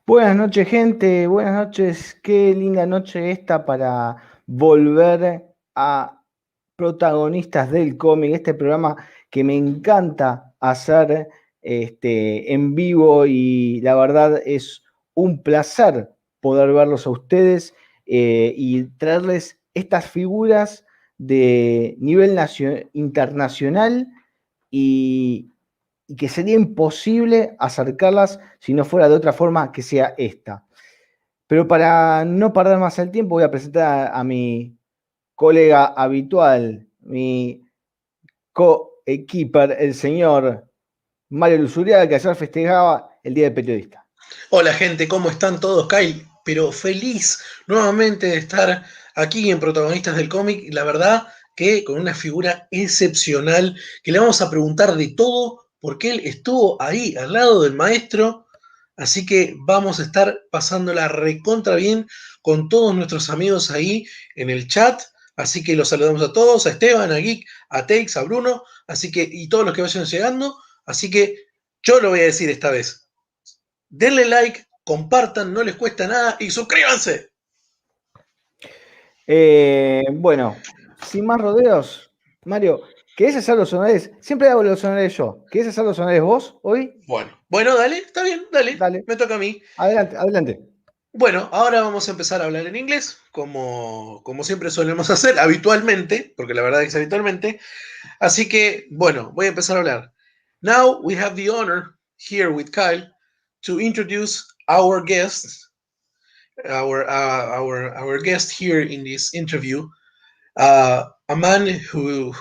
Buenas noches, gente. Buenas noches. Qué linda noche esta para volver a Protagonistas del cómic, este programa que me encanta hacer en vivo y la verdad es un placer poder verlos a ustedes y traerles estas figuras de nivel internacional y que sería imposible acercarlas si no fuera de otra forma que sea esta. Pero para no perder más el tiempo, voy a presentar a mi colega habitual, mi co-equiper, el señor Mario Luzuriaga, que ayer festejaba el Día del Periodista. Hola gente, ¿cómo están todos? Kyle, pero feliz nuevamente de estar aquí en Protagonistas del cómic. La verdad que con una figura excepcional que le vamos a preguntar de todo porque él estuvo ahí al lado del maestro. Así que vamos a estar pasándola recontra bien con todos nuestros amigos ahí en el chat. Así que los saludamos a todos, a Esteban, a Geek, a Teix, a Bruno, así que, y todos los que vayan llegando. Así que yo lo voy a decir esta vez. Denle like, compartan, no les cuesta nada y suscríbanse. Bueno, sin más rodeos, Mario, ¿querés hacer los honores? Siempre hago los honores yo. ¿Querés hacer los honores vos hoy? Bueno, dale, está bien, dale, Dale, me toca a mí. adelante, adelante. Bueno, ahora vamos a empezar a hablar en inglés, como siempre solemos hacer, habitualmente, porque la verdad es habitualmente. Así que, bueno, voy a empezar a hablar. Now we have the honor here with Kyle to introduce our guest, our guest here in this interview, a man who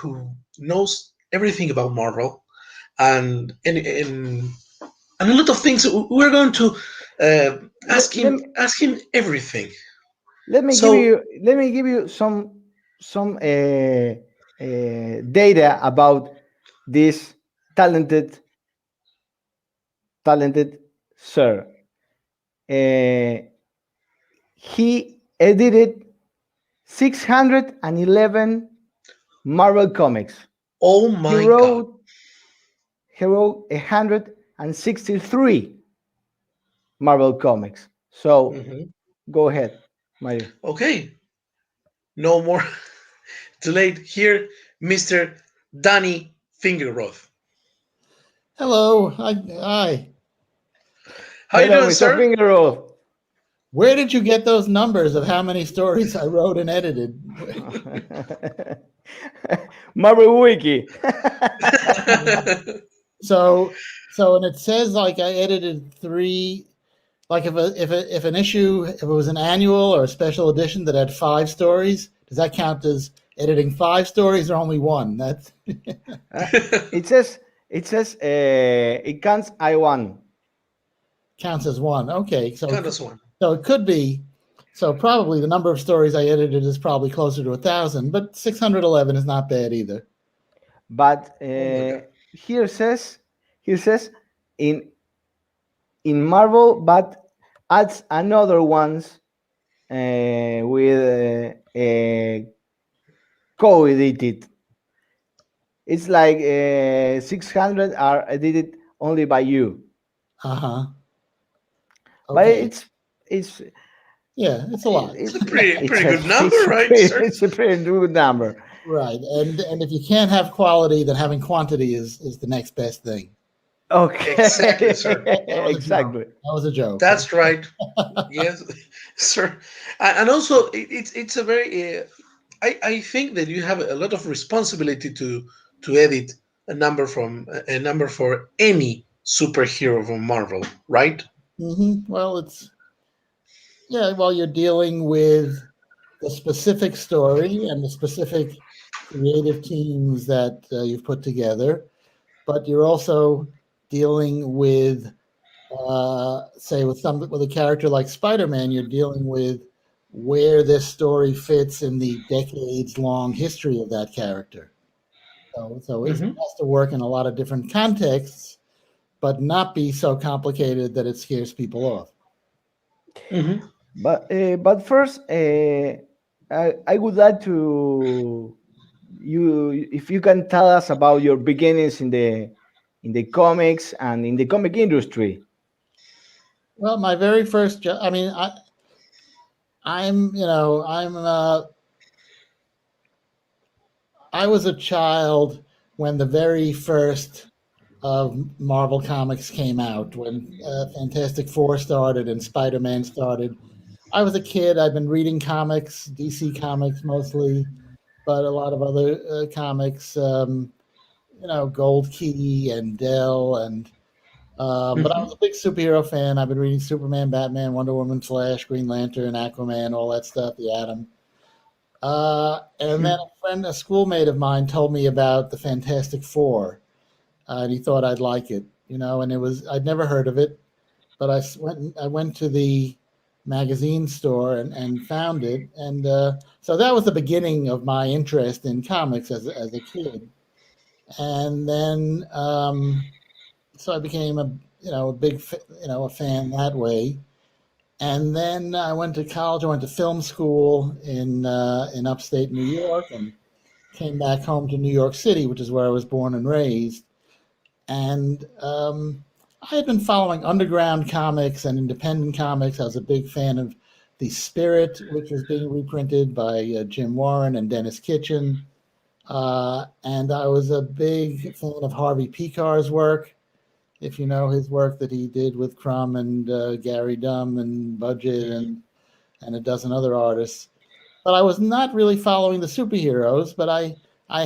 knows everything about Marvel and a lot of things. We're going to ask him everything. Let me give you some data about this talented sir. He edited 611 Marvel comics. Oh my God. He wrote 163 Marvel comics. So go ahead, Mario. Okay. No more too late. Here, Mr. Danny Fingeroth. Hello. Hi. How you doing, Mr. sir? Fingeroth. Where did you get those numbers of how many stories I wrote and edited? Marvel Wiki. So and it says like I edited 3. Like if an issue, if it was an annual or a special edition that had 5 stories, does that count as editing 5 stories or only 1? That's it says it counts I1. Counts as 1. Okay, so Count as 1. So it could be. So probably the number of stories I edited is probably closer to 1,000, but 611 is not bad either. But here says in Marvel, but adds another ones with co-edited. It's like 600 are edited only by you. Okay. But it's yeah, it's a lot. It's a pretty good number, right, sir? It's a pretty good number. Right, and if you can't have quality, then having quantity is the next best thing. Okay. Exactly, sir. Exactly. That was a joke. That's right. Yes, sir. And also, it's a very. I think that you have a lot of responsibility to edit a number for any superhero from Marvel, right? Well, you're dealing with the specific story and the specific creative teams that you've put together, but you're also dealing with, say, with a character like Spiderman, you're dealing with where this story fits in the decades-long history of that character. So it has to work in a lot of different contexts, but not be so complicated that it scares people off. But first, I would like to if you can tell us about your beginnings in the comics and in the comic industry. Well, my very first job. I mean, I was a child when the very first of Marvel Comics came out, when Fantastic Four started and Spiderman started. I was a kid. I'd been reading comics, DC Comics mostly, but a lot of other comics, Gold Key and Dell, and but I was a big superhero fan. I've been reading Superman, Batman, Wonder Woman, Flash, Green Lantern, Aquaman, all that stuff, the Atom. And then a schoolmate of mine told me about the Fantastic Four, and he thought I'd like it, and I'd never heard of it, but I went to the magazine store and found it, and so that was the beginning of my interest in comics as a kid, and then so I became a big a fan that way, and then I went to college. I went to film school in upstate New York, and came back home to New York City, which is where I was born and raised. And I had been following underground comics and independent comics. I was a big fan of The Spirit, which was being reprinted by Jim Warren and Dennis Kitchen. And I was a big fan of Harvey Picar's work, if you know his work that he did with Crumb and Gary Dunn and Budget and a dozen other artists. But I was not really following the superheroes, but I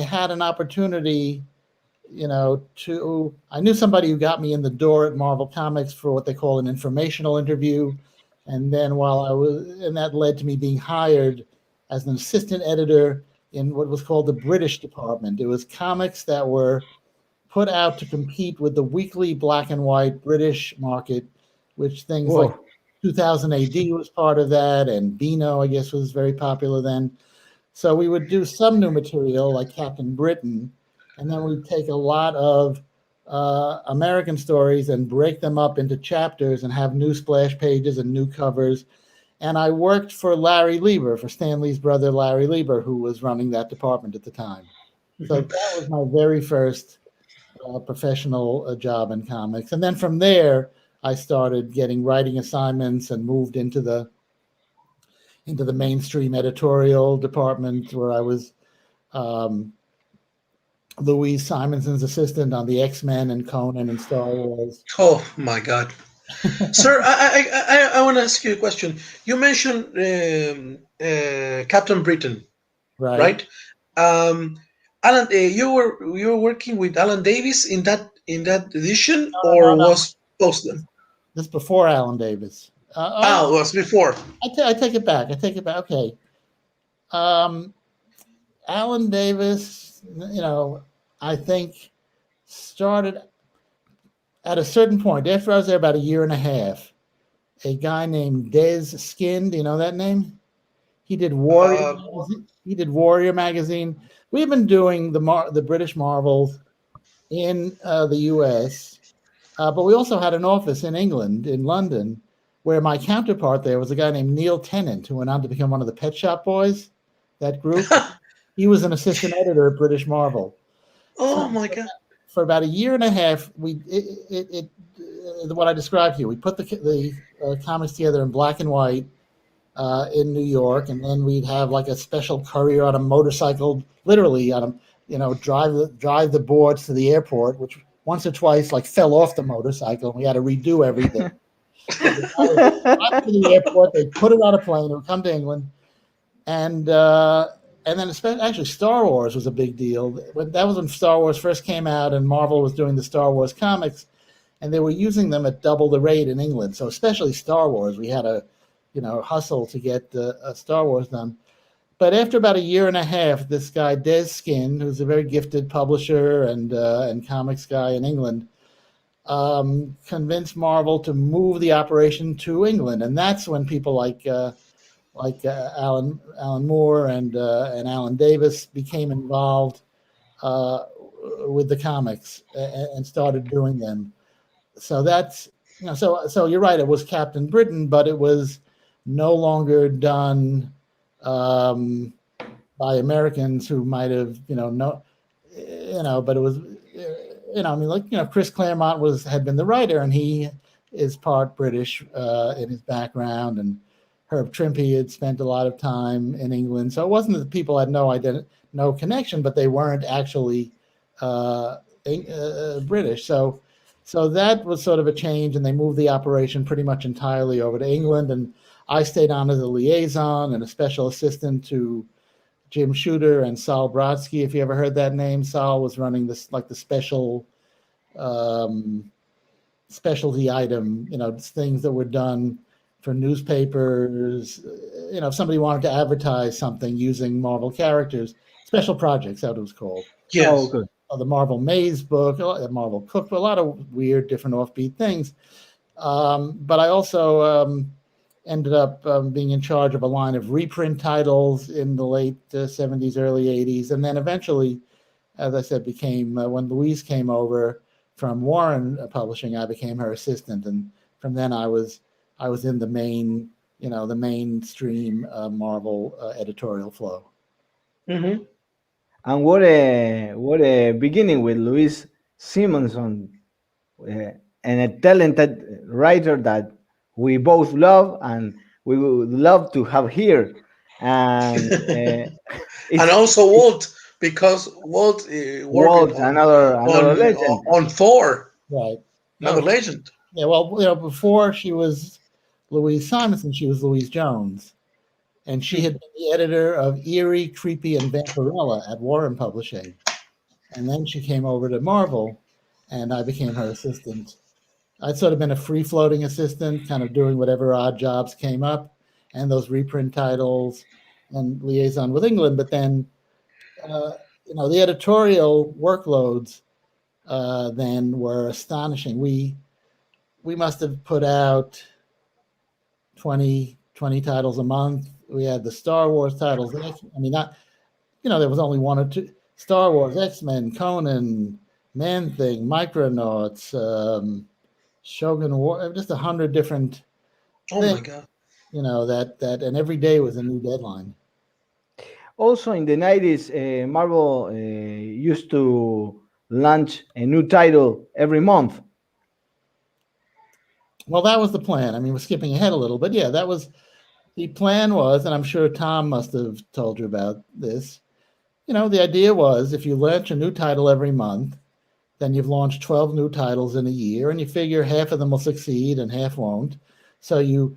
had an opportunity, I knew somebody who got me in the door at Marvel Comics for what they call an informational interview. And then that led to me being hired as an assistant editor in what was called the British department. It was comics that were put out to compete with the weekly black and white British market, which things like 2000 AD was part of that, and Beano, I guess, was very popular then. So we would do some new material like Captain Britain, and then we'd take a lot of American stories and break them up into chapters and have new splash pages and new covers. And I worked for Larry Lieber, for Stan Lee's brother, Larry Lieber, who was running that department at the time. So that was my very first professional job in comics. And then from there, I started getting writing assignments and moved into the mainstream editorial department, where I was Louise Simonson's assistant on the X-Men and Conan and Star Wars. Oh my God. Sir, I want to ask you a question. You mentioned Captain Britain, right? Alan, you were working with Alan Davis in that edition, or was post them? This before Alan Davis. It was before. I take it back. Okay. Alan Davis, I think started at a certain point. After I was there about a year and a half, a guy named Des Skin, do you know that name? He did Warrior. He did Warrior magazine. We've been doing the British Marvels in the U.S., but we also had an office in England, in London, where my counterpart there was a guy named Neil Tennant, who went on to become one of the Pet Shop Boys, that group. He was an assistant editor at British Marvel. My God. For about a year and a half, what I described here, we put the comics together in black and white in New York, and then we'd have like a special courier on a motorcycle, literally on a, drive the boards to the airport, which once or twice fell off the motorcycle, and we had to redo everything. So drive to the airport, they put it on a plane, it would come to England, and then actually Star Wars was a big deal. That was when Star Wars first came out, and Marvel was doing the Star Wars comics, and they were using them at double the rate in England. So especially Star Wars, we had a hustle to get Star Wars done. But after about a year and a half, this guy Des Skin, who's a very gifted publisher and comics guy in England, convinced Marvel to move the operation to England, and that's when people like Alan Moore and Alan Davis became involved with the comics and started doing them. So that's so you're right. It was Captain Britain, but it was no longer done by Americans who might have but it was Chris Claremont had been the writer, and he is part British in his background, and Herb Trimpe had spent a lot of time in England. So it wasn't that the people had no connection, but they weren't actually British. So that was sort of a change, and they moved the operation pretty much entirely over to England. And I stayed on as a liaison and a special assistant to Jim Shooter and Saul Brodsky. If you ever heard that name, Saul was running this, like the specialty item, things that were done for newspapers. If somebody wanted to advertise something using Marvel characters, special projects, that it was called. Yes. Oh, good. The Marvel Maze book, the Marvel Cookbook, a lot of weird, different offbeat things. But I also ended up being in charge of a line of reprint titles in the late 70s, early 80s. And then eventually, as I said, became, when Louise came over from Warren Publishing, I became her assistant. And from then I was in the main, the mainstream Marvel editorial flow. Mm-hmm. And what a beginning with Louise Simonson, and a talented writer that we both love and we would love to have here. And And also Walt, because Walt working another legend. on Thor, Right. another legend. Yeah, well, before she was Louise Simonson, she was Louise Jones. And she had been the editor of Eerie, Creepy, and Vampirella at Warren Publishing. And then she came over to Marvel, and I became her assistant. I'd sort of been a free-floating assistant, kind of doing whatever odd jobs came up, and those reprint titles and liaison with England. But then, the editorial workloads then were astonishing. We must have put out 20 titles a month. We had the Star Wars titles. There was only one or two. Star Wars, X-Men, Conan, Man-Thing, Micronauts, Shogun War, just 100 different things. My God. That and every day was a new deadline. Also in the 90s, Marvel used to launch a new title every month. Well, that was the plan. I mean, we're skipping ahead a little, but yeah, that was the plan was, and I'm sure Tom must have told you about this. The idea was if you launch a new title every month, then you've launched 12 new titles in a year, and you figure half of them will succeed and half won't. So you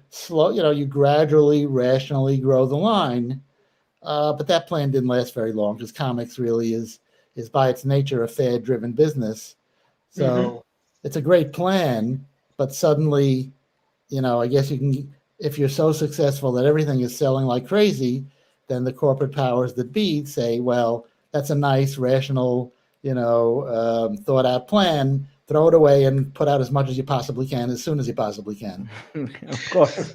gradually, rationally grow the line. But that plan didn't last very long because comics really is by its nature a fad-driven business. So It's a great plan, but suddenly, I guess you can, if you're so successful that everything is selling like crazy, then the corporate powers that be say, well, that's a nice, rational, thought out plan. Throw it away and put out as much as you possibly can, as soon as you possibly can. Of course.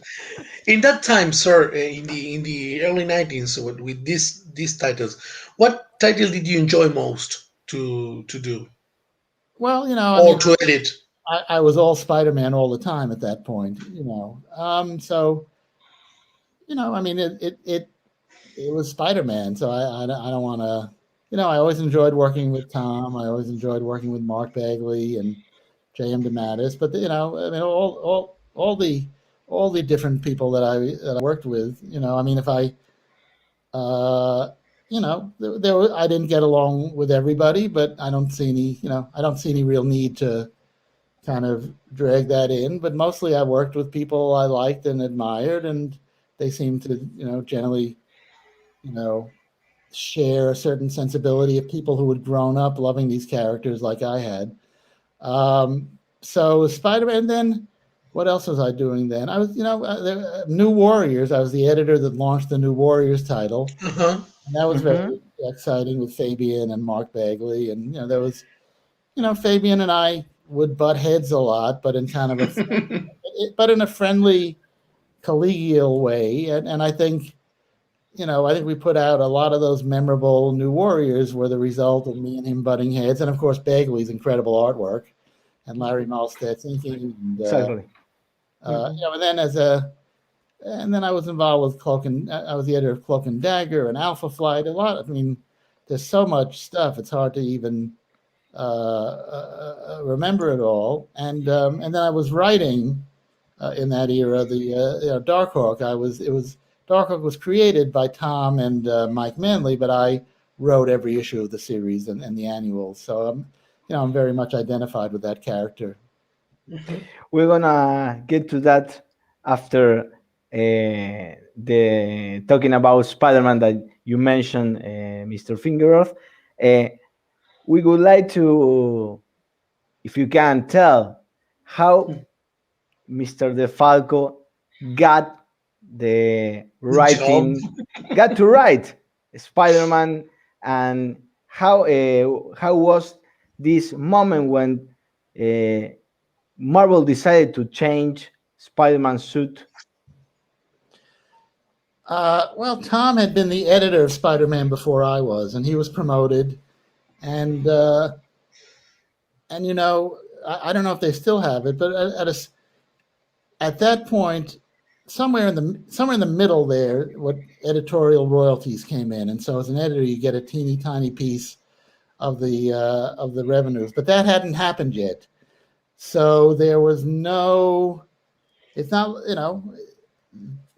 In that time, sir, in the early 90s, with these titles, what title did you enjoy most to do? Well, to edit? I was all Spider-Man all the time at that point, So, it was Spider-Man. So I don't want to, I always enjoyed working with Tom. I always enjoyed working with Mark Bagley and J.M. DeMatteis. But all the different people that I worked with, if I, I didn't get along with everybody, but I don't see any real need to kind of drag that in. But mostly I worked with people I liked and admired, and they seemed to, generally, share a certain sensibility of people who had grown up loving these characters like I had. So Spider-Man, then what else was I doing then? I was, New Warriors. I was the editor that launched the New Warriors title. And that was very exciting with Fabian and Mark Bagley. And, there was, Fabian and I would butt heads a lot, but in kind of in a friendly, collegial way. And I think, we put out a lot of those memorable New Warriors were the result of me and him butting heads. And of course, Bagley's incredible artwork and Larry Malstead's inking. And, Exactly. and then I was involved with I was the editor of Cloak and Dagger and Alpha Flight. There's so much stuff. It's hard to even remember it all. And then I was writing in that era, the Darkhawk. Darkhawk was created by Tom and Mike Manley, but I wrote every issue of the series and the annuals. So I'm very much identified with that character. We're gonna get to that after the talking about Spider-Man that you mentioned, Mr. Fingeroth. We would like to, if you can tell, how Mr. DeFalco got the writing, got to write Spider-Man, and how was this moment when Marvel decided to change Spider-Man's suit? Well, Tom had been the editor of Spider-Man before I was, and he was promoted. And I don't know if they still have it, but at that point, somewhere in the middle there, what editorial royalties came in, and so as an editor, you get a teeny tiny piece of the revenues, but that hadn't happened yet. So there was no. It's not,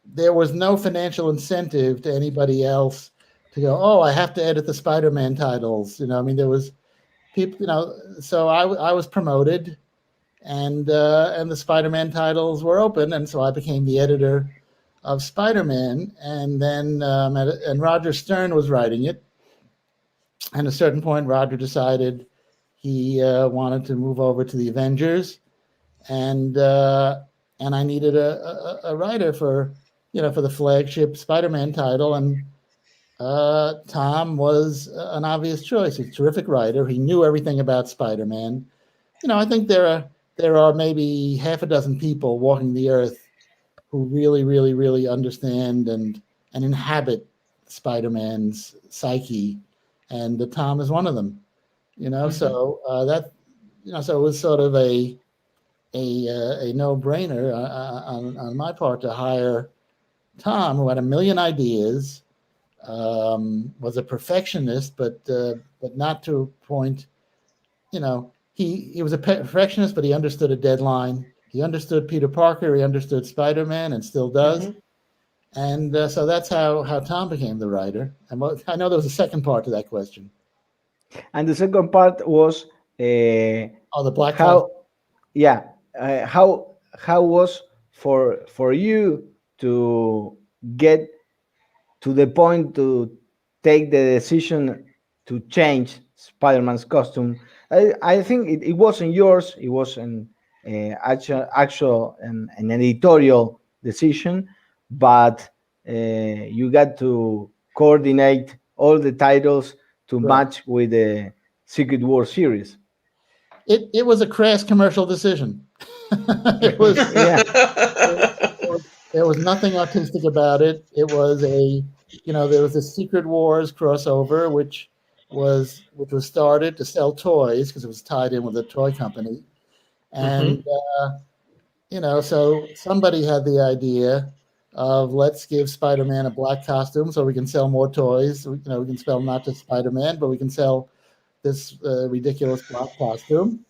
there was no financial incentive to anybody else to go, oh, I have to edit the Spider-Man titles. There was people, so I was promoted, and the Spider-Man titles were open, and so I became the editor of Spider-Man, and then and Roger Stern was writing it. And at a certain point, Roger decided he wanted to move over to the Avengers, and I needed a writer for the flagship Spider-Man title, and Tom was an obvious choice. He's a terrific writer. He knew everything about Spider-Man. I think there are maybe half a dozen people walking the earth who really, really, really understand and inhabit Spider-Man's psyche, and Tom is one of them. So so it was sort of a no-brainer on my part to hire Tom, who had a million ideas, was a perfectionist, but not to a point. He was a perfectionist, but he understood a deadline. He understood Peter Parker. He understood Spider-Man, and still does. Mm-hmm. And so that's how Tom became the writer. And I know there was a second part to that question. And the second part was the black. How was for you to get to the point to take the decision to change Spider-Man's costume? I think it wasn't yours. It was an editorial decision, but you got to coordinate all the titles to match with the Secret War series. It was a crass commercial decision. It was there was nothing artistic about it. It was there was a Secret Wars crossover, which was started to sell toys because it was tied in with a toy company, and so somebody had the idea of, let's give Spider-Man a black costume so we can sell more toys. We can sell not just Spider-Man, but we can sell this ridiculous black costume,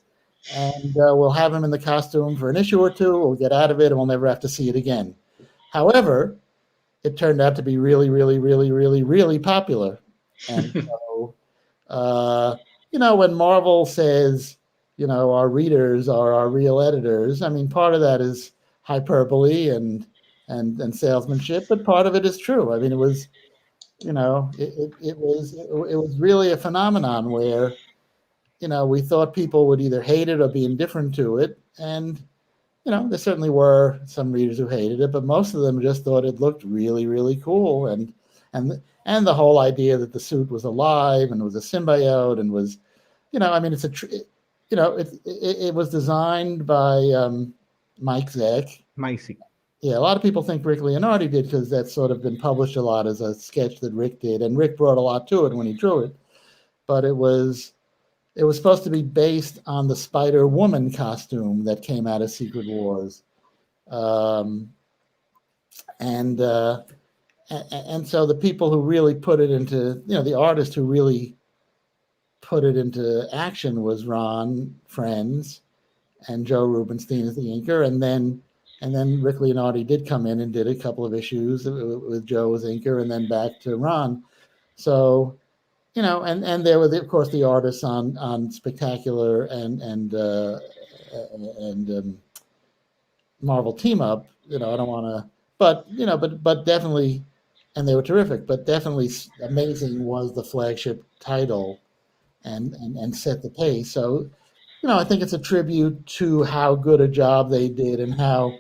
and we'll have him in the costume for an issue or two. We'll get out of it, and we'll never have to see it again. However, it turned out to be really, really, really, really, really popular. And so, when Marvel says, our readers are our real editors, I mean, part of that is hyperbole and salesmanship, but part of it is true. I mean, it was really a phenomenon where, we thought people would either hate it or be indifferent to it. And, there certainly were some readers who hated it, but most of them just thought it looked really, really cool. And the whole idea that the suit was alive and was a symbiote and was, it was designed by Mike Zeck. Yeah, a lot of people think Rick Leonardi did because that's sort of been published a lot as a sketch that Rick did, and Rick brought a lot to it when he drew it. But it was supposed to be based on the Spider-Woman costume that came out of Secret Wars, and so the people who really put it into, the artist who really put it into action was Ron Friends and Joe Rubenstein as the inker, and then Rick Leonardi did come in and did a couple of issues with Joe as inker, and then back to Ron. So, and there were of course the artists on Spectacular and Marvel Team Up. I don't want to, but definitely, and they were terrific. But definitely, Amazing was the flagship title, and set the pace. So, I think it's a tribute to how good a job they did and how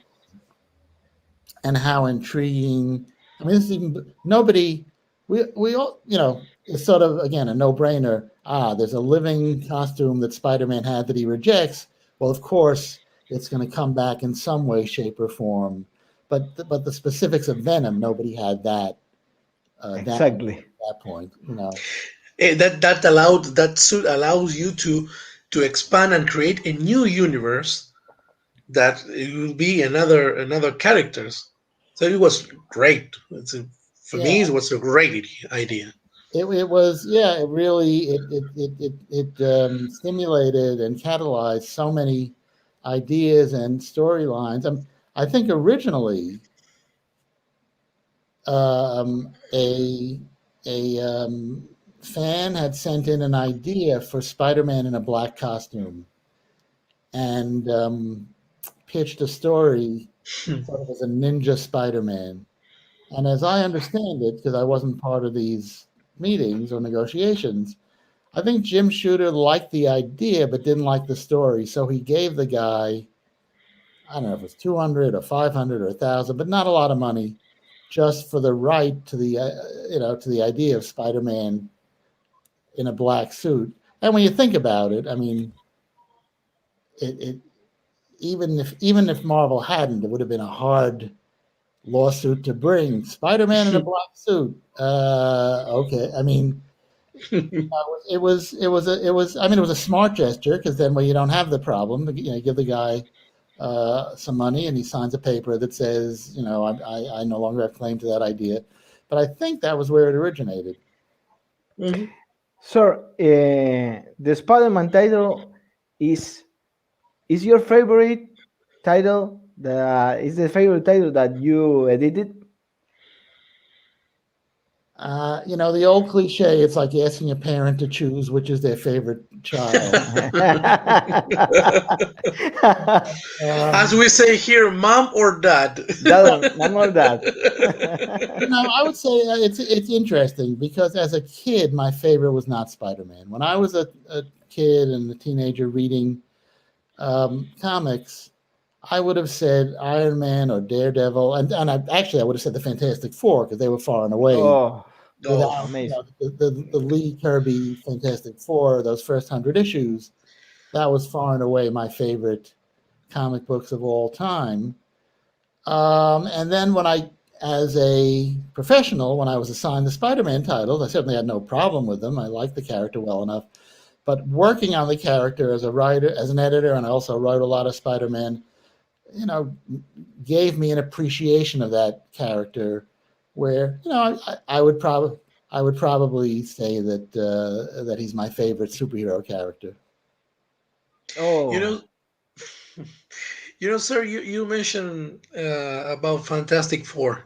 intriguing. I mean, this is even nobody. We all, it's sort of again a no-brainer. There's a living costume that Spider-Man had that he rejects. Well, of course, it's going to come back in some way, shape, or form. But the specifics of Venom, nobody had that. Exactly. At that point, That suit allows you to expand and create a new universe that it will be another characters. So it was great. For me, it was a great idea. It was, yeah. It really it stimulated and catalyzed so many ideas and storylines. I think originally a fan had sent in an idea for Spider-Man in a black costume and pitched a story sort of as a ninja Spider-Man. And as I understand it, because I wasn't part of these meetings or negotiations, I think Jim Shooter liked the idea but didn't like the story. So he gave the guy, I don't know if it was 200 or 500 or 1,000, but not a lot of money, just for the right to the to the idea of Spider-Man in a black suit. And when you think about it, I mean, it even if Marvel hadn't, it would have been a hard lawsuit to bring. Spider-Man in a black suit. Okay, I mean, it was a smart gesture, because then you don't have the problem. You give the guy some money and he signs a paper that says, I no longer have claim to that idea. But I think that was where it originated. Mm-hmm. Sir, the Spider-Man title is your favorite title? Is the favorite title that you edited? The old cliche, it's like asking a parent to choose which is their favorite child. As we say here, mom or dad? Mom or dad. I would say it's interesting, because as a kid, my favorite was not Spider-Man. When I was a kid and a teenager reading comics, I would have said Iron Man or Daredevil, and I would have said the Fantastic Four, because they were far and away. Amazing. The Lee Kirby Fantastic Four, those first 100 issues, that was far and away my favorite comic books of all time. And then as a professional, when I was assigned the Spider-Man titles, I certainly had no problem with them. I liked the character well enough. But working on the character as a writer, as an editor, and I also wrote a lot of Spider-Man, gave me an appreciation of that character, where I would probably say that he's my favorite superhero character. Oh, sir, you mentioned about Fantastic Four.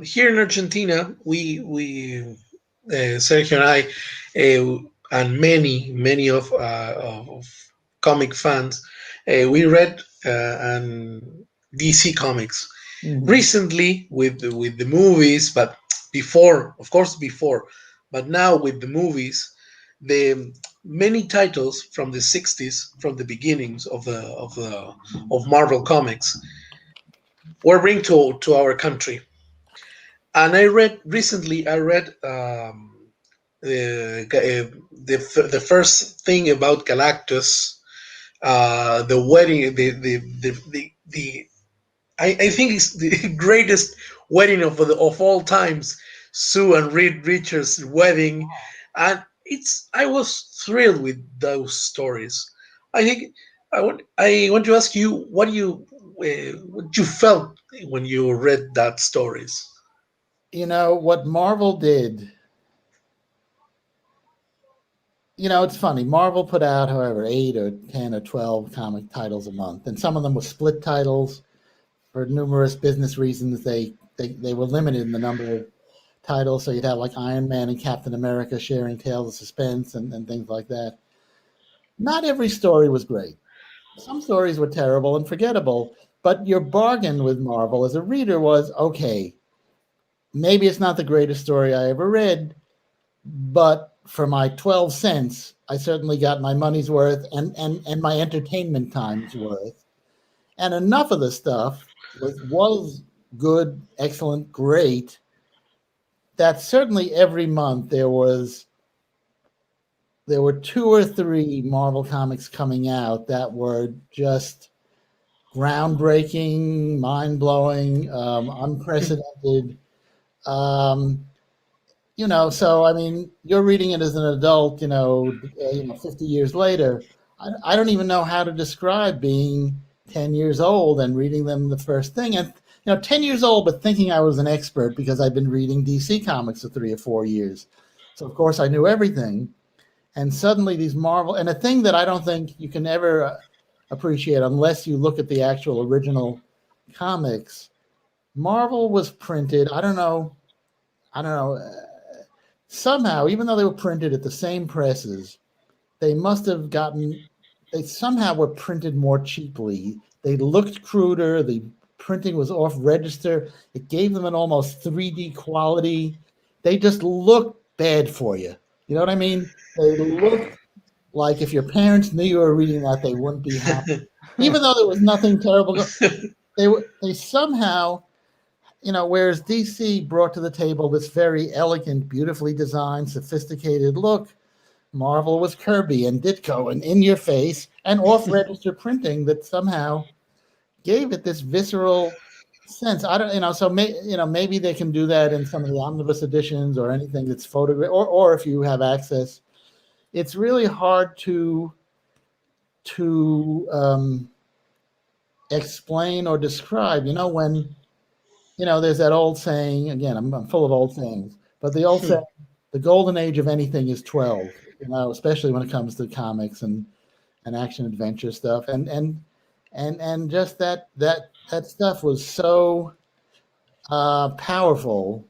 Here in Argentina, we Sergio and I, and many of comic fans, we read and DC comics recently with the movies, but before, but now with the movies, the many titles from the 60s, from the beginnings of Marvel Comics, were bring to our country. And I read the first thing about Galactus, the wedding, the I think it's the greatest wedding of all times, Sue and Reed Richards' wedding, and I was thrilled with those stories. I think I want to ask you what you felt when you read that stories. What Marvel did it's funny. Marvel put out, however, 8 or 10 or 12 comic titles a month, and some of them were split titles for numerous business reasons. They were limited in the number of titles, so you'd have like Iron Man and Captain America sharing Tales of Suspense and things like that. Not every story was great. Some stories were terrible and forgettable, but your bargain with Marvel as a reader was, okay, maybe it's not the greatest story I ever read, but for my 12 cents, I certainly got my money's worth and my entertainment time's worth. And enough of the stuff was good, excellent, great, that certainly every month there were 2 or 3 Marvel comics coming out that were just groundbreaking, mind-blowing, unprecedented. So I mean, you're reading it as an adult, 50 years later. I don't even know how to describe being 10 years old and reading them the first thing. And 10 years old, but thinking I was an expert because I'd been reading DC comics for 3 or 4 years. So of course I knew everything. And suddenly these Marvel, and a thing that I don't think you can ever appreciate unless you look at the actual original comics, Marvel was printed, I don't know, somehow, even though they were printed at the same presses, they somehow were printed more cheaply. They looked cruder. The printing was off register. It gave them an almost 3D quality. They just looked bad for you. You know what I mean? They looked like if your parents knew you were reading that, they wouldn't be happy. Even though there was nothing terrible. They somehow, whereas DC brought to the table this very elegant, beautifully designed, sophisticated look, Marvel was Kirby and Ditko and in your face and off-register printing that somehow gave it this visceral sense. I don't, so maybe they can do that in some of the omnibus editions or anything that's photographed, or if you have access. It's really hard to explain or describe. When there's that old saying. Again, I'm full of old sayings, but the old saying, the golden age of anything is 12. Especially when it comes to comics and action adventure stuff, and just that stuff was so powerful.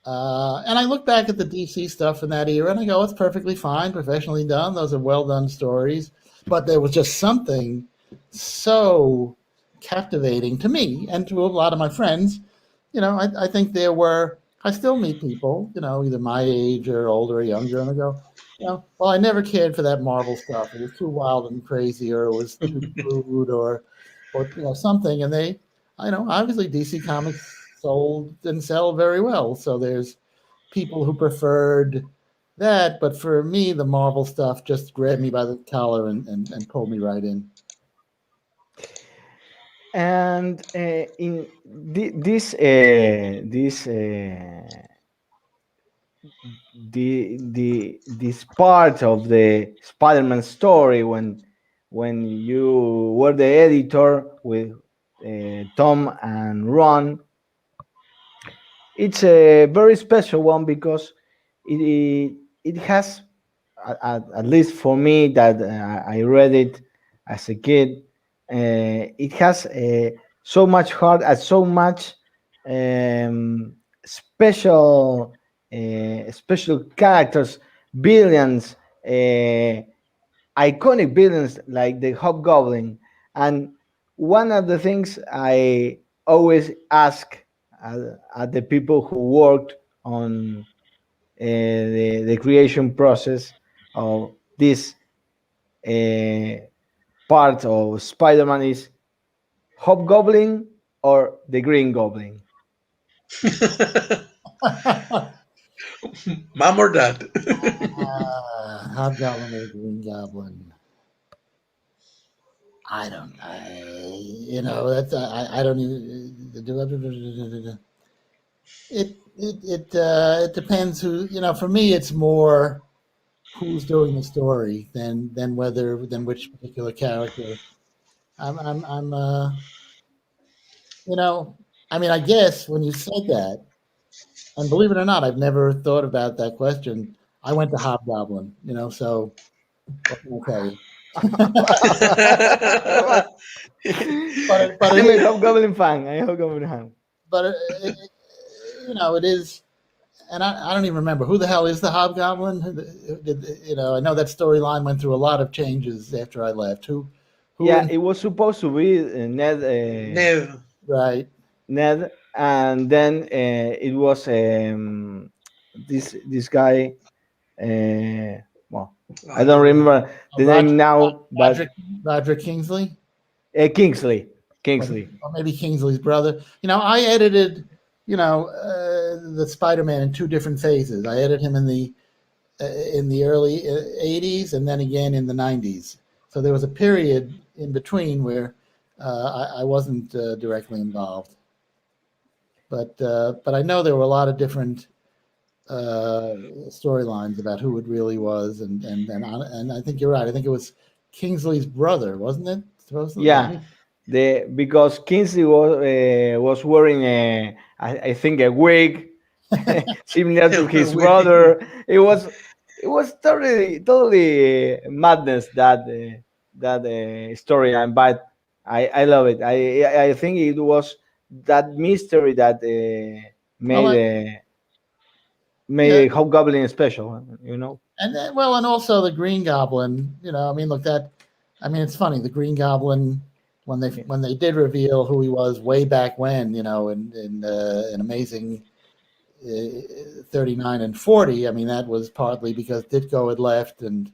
And I look back at the DC stuff in that era, and I go, it's perfectly fine, professionally done. Those are well done stories, but there was just something so captivating to me and to a lot of my friends. I think I still meet people, either my age or older or younger, and I go, well, I never cared for that Marvel stuff. It was too wild and crazy, or it was too crude, or something. And they, obviously DC Comics sold and sell very well. So there's people who preferred that, but for me, the Marvel stuff just grabbed me by the collar and pulled me right in. And in this part of the Spiderman story, when you were the editor with Tom and Ron, it's a very special one because it has, at least for me, that I read it as a kid, it has so much heart and so much special characters, villains, iconic villains like the Hobgoblin. And one of the things I always ask at the people who worked on the creation process of this part of Spider-Man is Hobgoblin or the Green Goblin? Mom or dad? Hobgoblin or Green Goblin? I don't. That's I don't even. It depends who. For me, it's more who's doing the story than which particular character. I guess when you said that, and believe it or not, I've never thought about that question. I went to Hobgoblin, so what can I tell you? I'm a Hobgoblin fan. I'm a Hobgoblin fan. But it is, and I don't even remember who the hell is the Hobgoblin. I know that storyline went through a lot of changes after I left. Who Yeah, it was supposed to be Ned. Nev. Right. Ned, and then it was this guy. Well, I don't remember the name now, but Roderick Kingsley. Kingsley. Or maybe Kingsley's brother. I edited, the Spider-Man in two different phases. I edited him in the early 80s and then again in the 90s. So there was a period in between where I wasn't directly involved. But I know there were a lot of different storylines about who it really was, and I think you're right. I think it was Kingsley's brother, wasn't it? Supposedly? Yeah, because Kingsley was wearing I think a wig similar to his brother. It was totally madness that storyline, but I love it. I think it was that mystery that made Hobgoblin special, And then, and also the Green Goblin. Look, it's funny. The Green Goblin, when they did reveal who he was way back when, in Amazing 39 and 40. That was partly because Ditko had left, and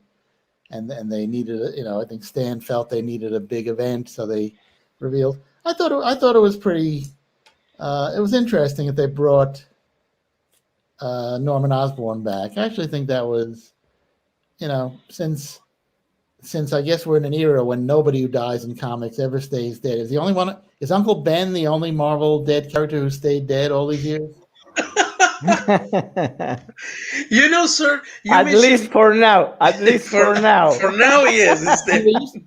they needed, I think Stan felt they needed a big event, so they revealed. I thought it was pretty. It was interesting that they brought Norman Osborn back. I actually think that was, since I guess we're in an era when nobody who dies in comics ever stays dead. Is Uncle Ben the only Marvel dead character who stayed dead all these years? Sir. At least for now. For now, he is.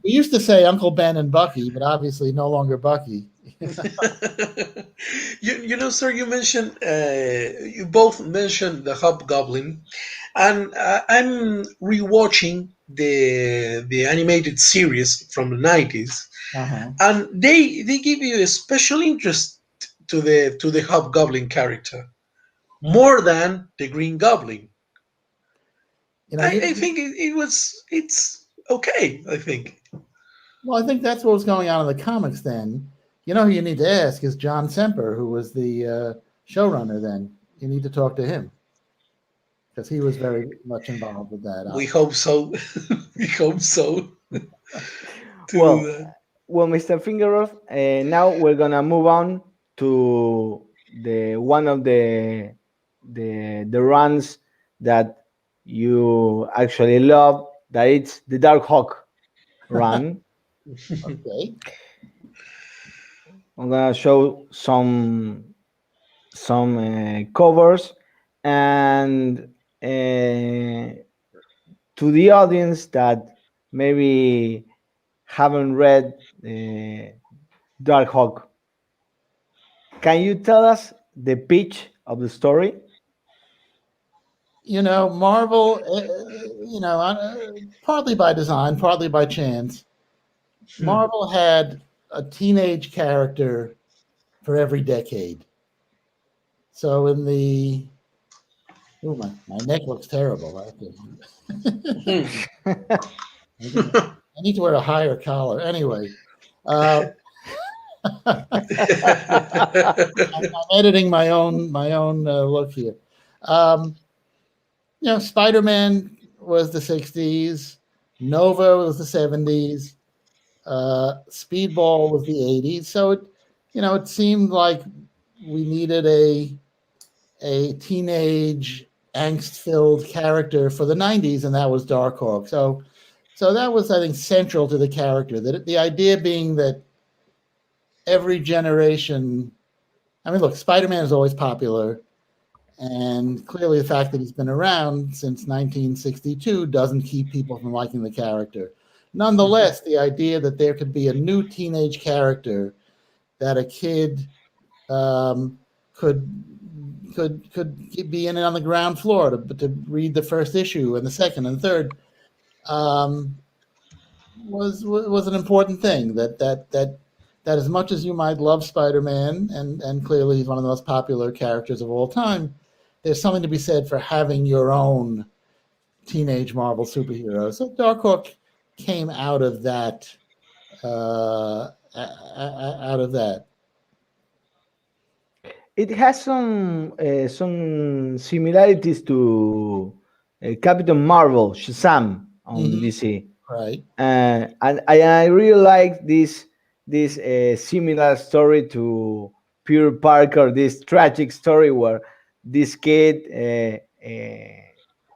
We used to say Uncle Ben and Bucky, but obviously no longer Bucky. Sir, you mentioned you both mentioned the Hobgoblin, and I'm rewatching the animated series from the 90s, and they give you a special interest to the Hobgoblin character more than the Green Goblin. I think it's okay. I think. Well, I think that's what was going on in the comics then. Who you need to ask is John Semper, who was the showrunner then. You need to talk to him because he was very much involved with that. We hope so. We hope so. Well, Mr. Fingeroth, now we're gonna move on to one of the runs that you actually love. That it's the Dark Hawk run. Okay. I'm gonna show some covers, and to the audience that maybe haven't read Dark Hawk, can you tell us the pitch of the story? Marvel, partly by design, partly by chance, Marvel had a teenage character for every decade. So in the my neck looks terrible. I need to wear a higher collar. Anyway, I'm editing my own look here. Spider-Man was the 60s. Nova was the 70s. Speedball was the 80s. So it seemed like we needed a teenage angst-filled character for the 90s, and that was Darkhawk. So that was, I think, central to the character. That the idea being that every generation, look, Spider-Man is always popular, and clearly the fact that he's been around since 1962 doesn't keep people from liking the character. Nonetheless, the idea that there could be a new teenage character that a kid could could be in it on the ground floor to read the first issue and the second and the third. Was an important thing that as much as you might love Spider-Man, and clearly he's one of the most popular characters of all time, there's something to be said for having your own teenage Marvel superhero. So Darkhawk came out of that. It has some similarities to Captain Marvel, Shazam on DC. Right. And I really like this similar story to Peter Parker, this tragic story where this kid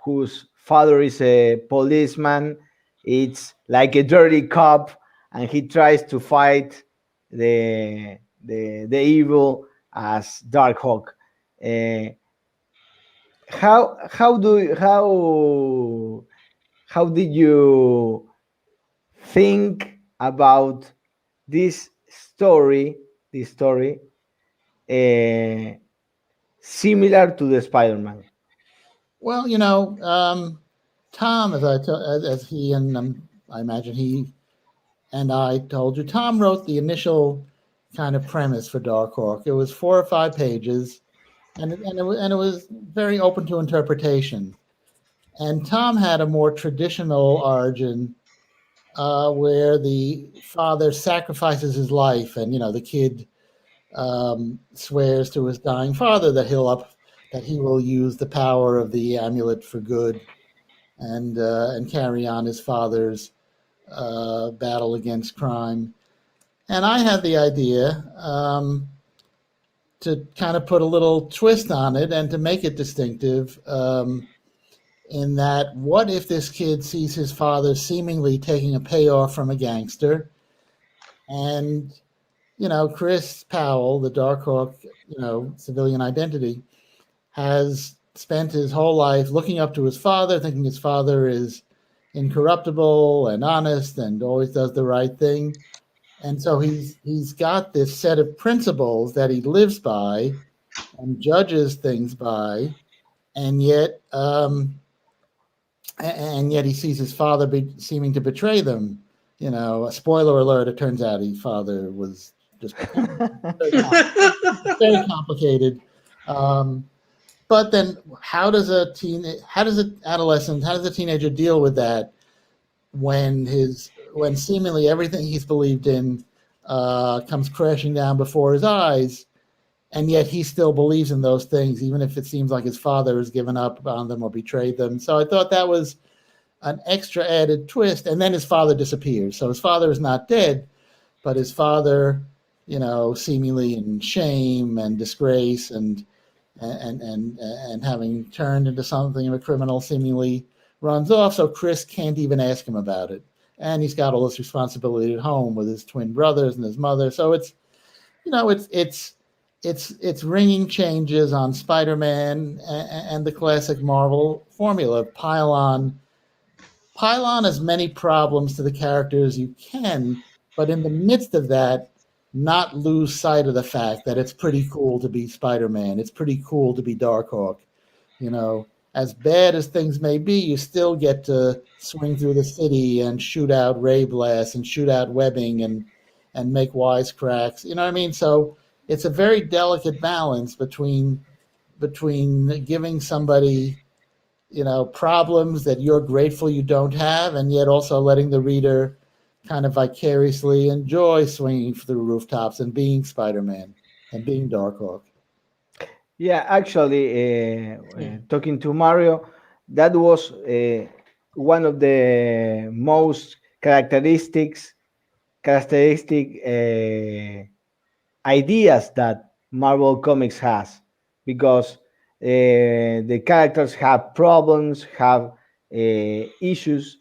whose father is a policeman, it's like a dirty cop, and he tries to fight the evil as Darkhawk. How did you think about this story similar to the Spider-Man? Well, Tom, as he and I imagine he and I told you, Tom wrote the initial kind of premise for Darkhawk. It was 4 or 5 pages, and it was very open to interpretation. And Tom had a more traditional origin where the father sacrifices his life, and the kid swears to his dying father that he will use the power of the amulet for good, and carry on his father's battle against crime. And I had the idea to kind of put a little twist on it and to make it distinctive. In that, what if this kid sees his father seemingly taking a payoff from a gangster, and Chris Powell, the Darkhawk, civilian identity, has spent his whole life looking up to his father, thinking his father is incorruptible and honest and always does the right thing. And so he's got this set of principles that he lives by and judges things by, and yet he sees his father seeming to betray them. A spoiler alert, it turns out his father was just very complicated. But then how does a teenager deal with that when seemingly everything he's believed in comes crashing down before his eyes, and yet he still believes in those things, even if it seems like his father has given up on them or betrayed them. So I thought that was an extra added twist. And then his father disappears. So his father is not dead, but his father, seemingly in shame and disgrace and having turned into something of a criminal, seemingly runs off. So Chris can't even ask him about it. And he's got all this responsibility at home with his twin brothers and his mother. So it's ringing changes on Spider-Man and the classic Marvel formula. Pile on as many problems to the character as you can, but in the midst of that, not lose sight of the fact that it's pretty cool to be Spider-Man. It's pretty cool to be Darkhawk. As bad as things may be, you still get to swing through the city and shoot out ray blasts and shoot out webbing and make wisecracks. You know what I mean? So it's a very delicate balance between giving somebody, problems that you're grateful you don't have, and yet also letting the reader kind of vicariously enjoy swinging through rooftops and being Spider-Man and being Darkhawk. Yeah, actually, talking to Mario, that was one of the most characteristic ideas that Marvel Comics has, because the characters have problems, have issues,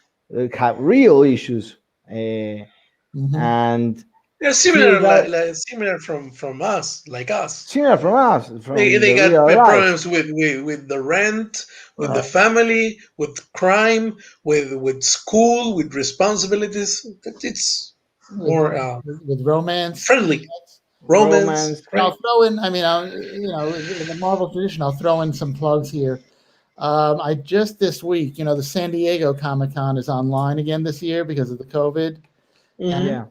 have real issues, and they're similar from us, like us. Similar from us. They got problems with the rent, with the family, with crime, with school, with responsibilities. It's more with romance, friendly. romance, right? I'll throw in. I mean, in the Marvel tradition, I'll throw in some plugs here. I just this week, the San Diego Comic Con is online again this year because of the COVID, and Yeah.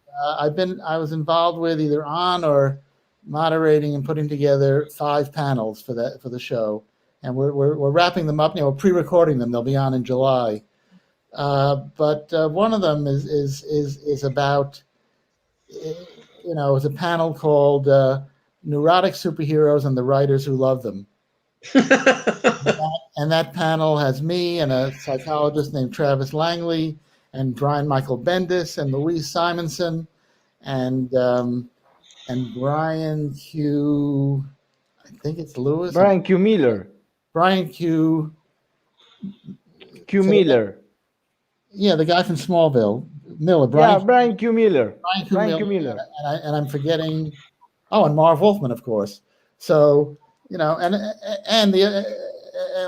I was involved with either on or moderating and putting together 5 panels for the show, and we're wrapping them up. We're pre-recording them; they'll be on in July. But one of them is about, it's a panel called "Neurotic Superheroes and the Writers Who Love Them." And that panel has me and a psychologist named Travis Langley and Brian Michael Bendis and Louise Simonson and Brian Q. I think it's Lewis. Brian Q. Miller. Brian Q. Miller. Yeah, the guy from Smallville. Miller. Brian Q. Miller. Brian Q. Miller. And I'm forgetting. Oh, and Marv Wolfman, of course. So, and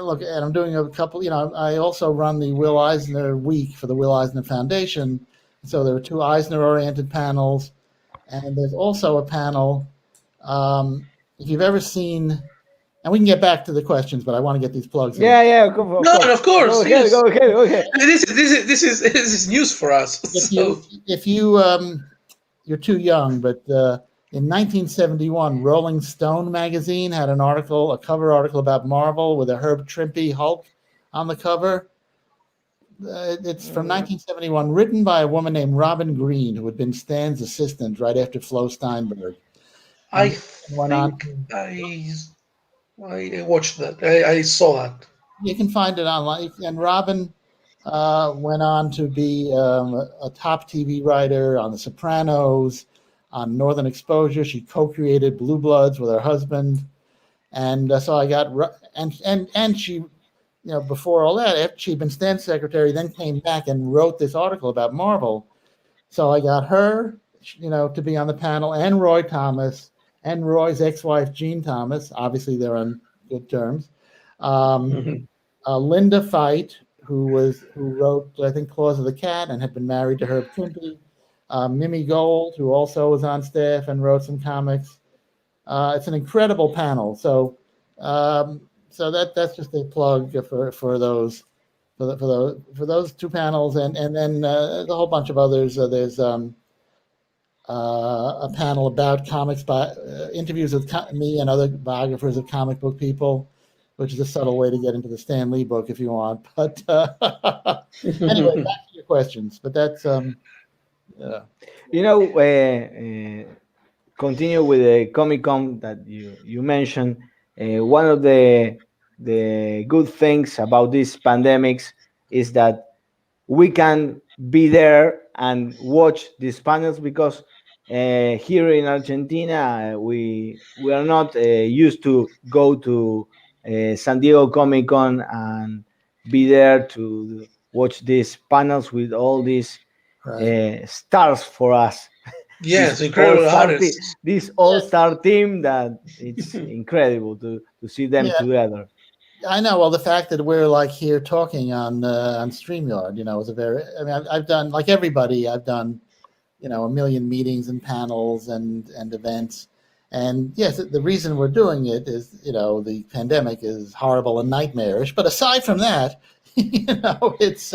look, and I'm doing a couple, I also run the Will Eisner Week for the Will Eisner Foundation. So there are 2 Eisner-oriented panels. And there's also a panel, if you've ever seen, and we can get back to the questions, but I want to get these plugs in. Yeah, of course. Go ahead, go ahead. This is news for us. If you're too young, but in 1971, Rolling Stone magazine had a cover article about Marvel with a Herb Trimpe Hulk on the cover. It's from 1971, written by a woman named Robin Green, who had been Stan's assistant right after Flo Steinberg. I watched that. I saw that. You can find it online. And Robin went on to be a top TV writer on The Sopranos, on Northern Exposure. She co-created Blue Bloods with her husband. And so I got, and she, before all that, after she'd been Stan's secretary, then came back and wrote this article about Marvel. So I got her, to be on the panel, and Roy Thomas, and Roy's ex-wife, Jean Thomas. Obviously, they're on good terms. Linda Fite, who wrote, I think, Claws of the Cat, and had been married to Herb Trimpe. Mimi Gold, who also was on staff and wrote some comics. It's an incredible panel. So that's just a plug for those 2 panels, and then a whole bunch of others. There's a panel about comics, interviews with me and other biographers of comic book people, which is a subtle way to get into the Stan Lee book if you want. But anyway, back to your questions. But that's continue with the Comic-Con that you mentioned. One of the good things about these pandemics is that we can be there and watch these panels, because here in Argentina we are not used to go to San Diego Comic-Con and be there to watch these panels with all these stars for us. Yes, incredible artists. This all-star team that it's incredible to see them together. I know. Well, the fact that we're like here talking on StreamYard, is a very. I mean, I've done, like everybody. I've done, a million meetings and panels and events. And yes, the reason we're doing it is, the pandemic is horrible and nightmarish. But aside from that, it's.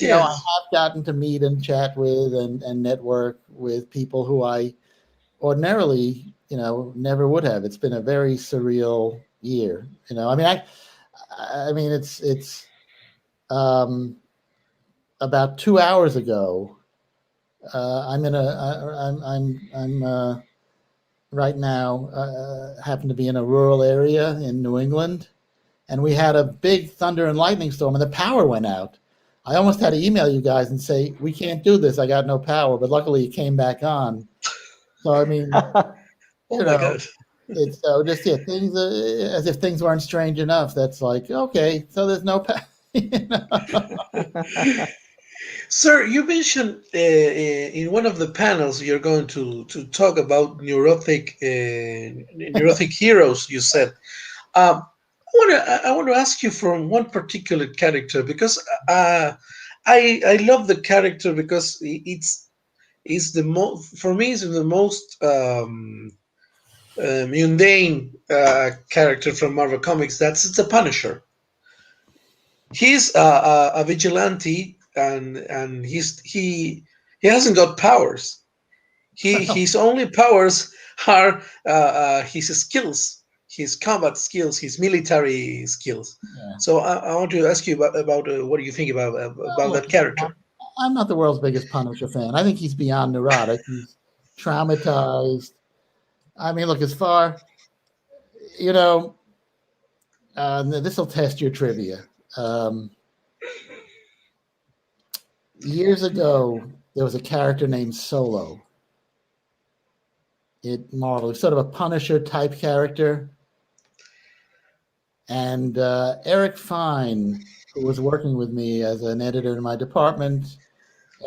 I have gotten to meet and chat with and network with people who I ordinarily, never would have. It's been a very surreal year. I mean, it's about 2 hours ago. I'm right now happen to be in a rural area in New England, and we had a big thunder and lightning storm, and the power went out. I almost had to email you guys and say, we can't do this. I got no power, but luckily it came back on. So, I mean, it's things as if things weren't strange enough. That's like, okay, so there's no power. Sir, you mentioned in one of the panels you're going to talk about neurotic heroes, you said. I want to ask you from one particular character, because I love the character because is for me is the most mundane character from Marvel Comics. It's the Punisher. He's a vigilante, and he hasn't got powers. His only powers are his skills, his combat skills, his military skills. Yeah. So I want to ask you about what do you think about that character? I'm not the world's biggest Punisher fan. I think he's beyond neurotic. He's traumatized. I mean, look, as far, you know, this will test your trivia. Years ago, there was a character named Solo. Marvel, sort of a Punisher type character. And Eric Fine, who was working with me as an editor in my department,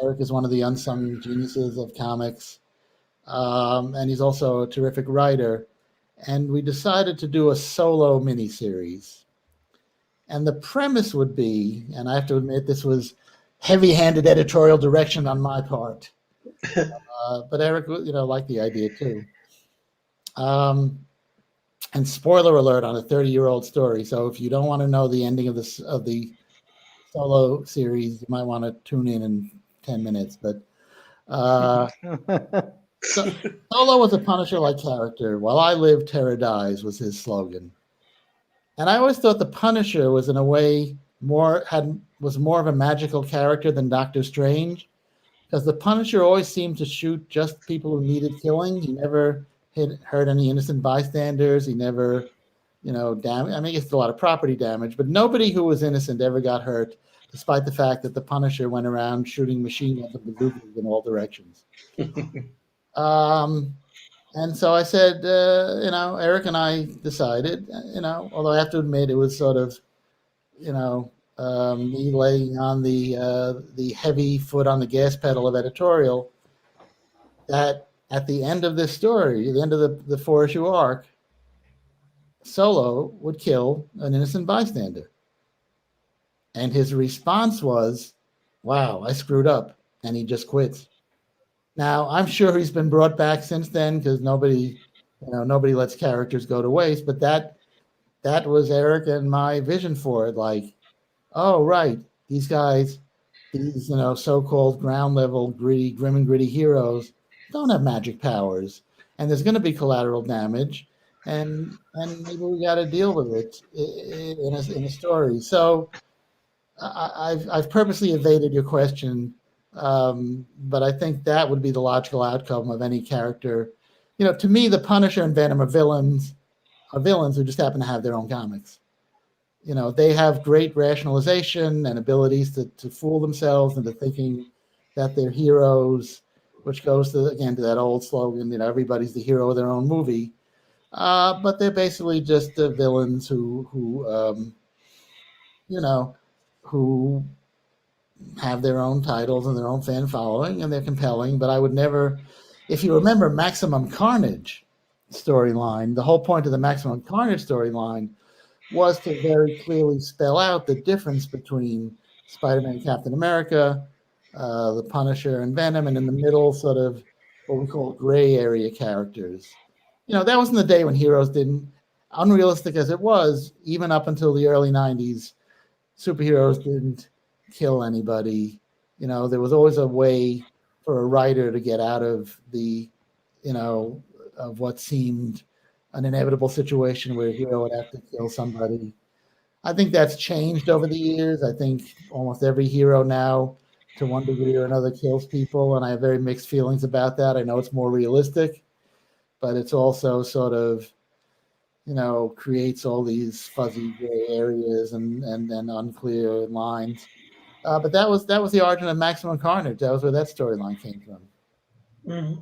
Eric is one of the unsung geniuses of comics. And he's also a terrific writer. And we decided to do a Solo miniseries. And the premise would be, and I have to admit this was heavy-handed editorial direction on my part. But Eric, liked the idea too. And spoiler alert on a 30-year-old story. So if you don't want to know the ending of the Solo series, you might want to tune in 10 minutes. But so Solo was a Punisher-like character. While I live, terror dies was his slogan. And I always thought the Punisher was, in a way, was more of a magical character than Doctor Strange, because the Punisher always seemed to shoot just people who needed killing. He never hurt any innocent bystanders. He never, damage. I mean, he gets a lot of property damage, but nobody who was innocent ever got hurt, despite the fact that the Punisher went around shooting machine guns and bazookas in all directions. And so I said, Eric and I decided, although I have to admit it was sort of, me laying on the heavy foot on the gas pedal of editorial, that at the end of this story, the end of the 4-issue arc, Solo would kill an innocent bystander. And his response was, wow, I screwed up. And he just quits. Now, I'm sure he's been brought back since then, because nobody lets characters go to waste. But that was Eric and my vision for it. Like, oh, right, these guys, these so-called ground level grim and gritty heroes don't have magic powers, and there's going to be collateral damage, and maybe we got to deal with it in a story. So I've purposely evaded your question. But I think that would be the logical outcome of any character. To me, the Punisher and Venom are villains who just happen to have their own comics. They have great rationalization and abilities to fool themselves into thinking that they're heroes, which goes to that old slogan, everybody's the hero of their own movie. But they're basically just the villains who have their own titles and their own fan following, and they're compelling. But I would never, if you remember Maximum Carnage storyline, the whole point of the Maximum Carnage storyline was to very clearly spell out the difference between Spider-Man and Captain America, the Punisher and Venom, and in the middle, sort of what we call gray area characters. That was in the day when heroes didn't, unrealistic as it was, even up until the early 90s, superheroes didn't kill anybody. There was always a way for a writer to get out of the, of what seemed an inevitable situation where a hero would have to kill somebody. I think that's changed over the years. I think almost every hero now, to one degree or another, kills people, and I have very mixed feelings about that. I know it's more realistic, but it's also sort of, creates all these fuzzy gray areas and unclear lines. But that was the origin of Maximum Carnage. That was where that storyline came from. Mm-hmm.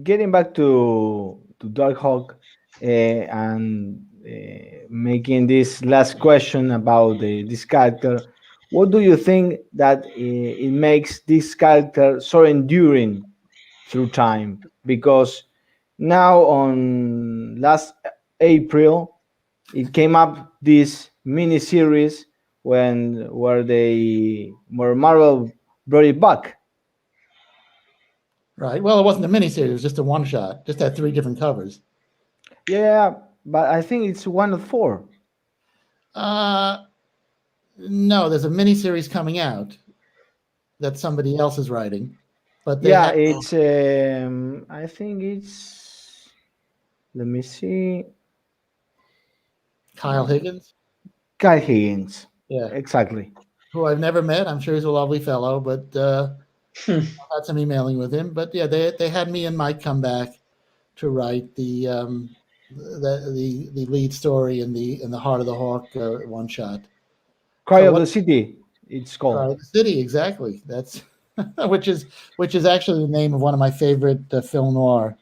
Getting back to Darkhawk and making this last question about this character, what do you think that it makes this character so enduring through time? Because now on last April, it came up this mini series where Marvel brought it back, Right. Well, it wasn't a miniseries; it was just a one shot. Just had 3 different covers. Yeah, but I think it's 1 of 4. No, there's a miniseries coming out that somebody else is writing, but they Yeah, have it's. I think it's. Let me see. Kyle Higgins. Kyle Higgins. Yeah, Exactly. who I've never met. I'm sure he's a lovely fellow, but I've had some emailing with him. But yeah, they had me and Mike come back to write the lead story in the Heart of the Hawk one shot. Cry So of what? the City. It's Cry called. of the City, exactly. That's which is actually the name of one of my favorite film noir.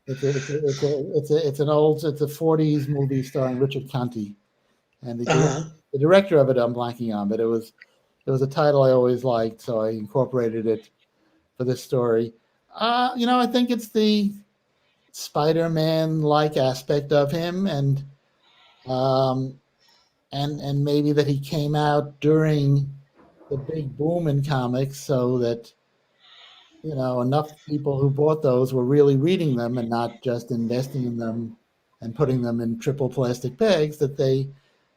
It's a 40s movie starring Richard Conte, and the director of it I'm blanking on, but it was a title I always liked, so I incorporated it for this story. I think it's the Spider-Man-like aspect of him, and maybe that he came out during the big boom in comics, so that enough people who bought those were really reading them and not just investing in them and putting them in triple plastic bags. That they,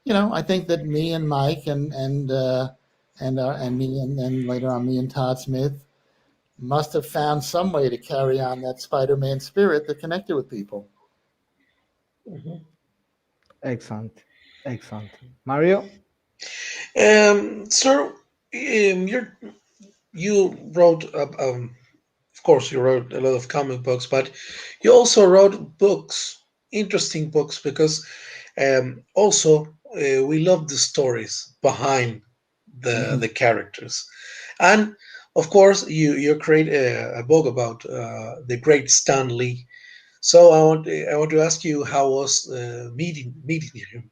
I think that me and Mike and me and later on me and Todd Smith must have found some way to carry on that Spider-Man spirit that connected with people. Excellent. Excellent. Mario? So, you wrote, of course, you wrote a lot of comic books, but you also wrote books, interesting books, because also we love the stories behind the characters, and of course, you create a book about the great Stan Lee. So I want to ask you, how was meeting him?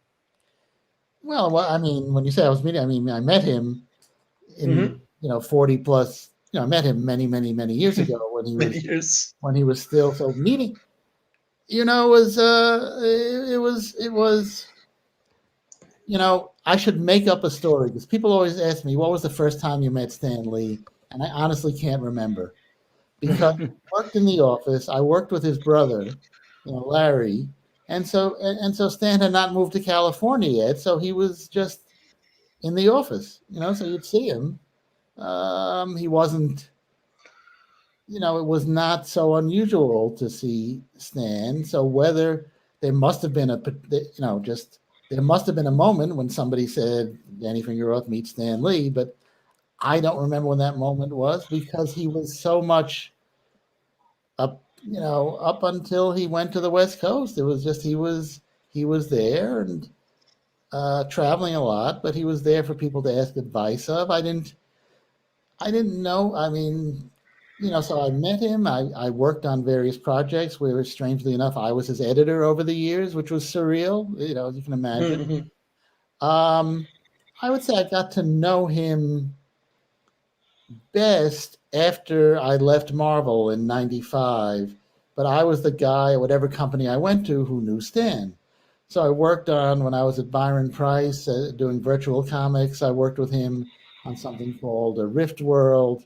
Well, I mean, when you say I was meeting, I mean I met him in Hmm. 40 plus. I met him many years ago Many years. when he was still so meeting. Was it was I should make up a story because people always ask me what was the first time you met Stan Lee, and I honestly can't remember because I worked in the office. I worked with his brother, Larry, and so Stan had not moved to California yet, so he was just in the office. So you'd see him. He wasn't. It was not so unusual to see Stan. So whether there must have been there must have been a moment when somebody said Danny Fingeroth meets Stan Lee, but I don't remember when that moment was because he was so much up until he went to the West Coast. It was just he was there and traveling a lot, but he was there for people to ask advice of. I didn't know. I mean, so I met him. I worked on various projects where, strangely enough, I was his editor over the years, which was surreal, as you can imagine. Mhm. I would say I got to know him best after I left Marvel in '95, but I was the guy at whatever company I went to who knew Stan. So I worked on, when I was at Byron Price doing virtual comics, I worked with him on something called Rift World.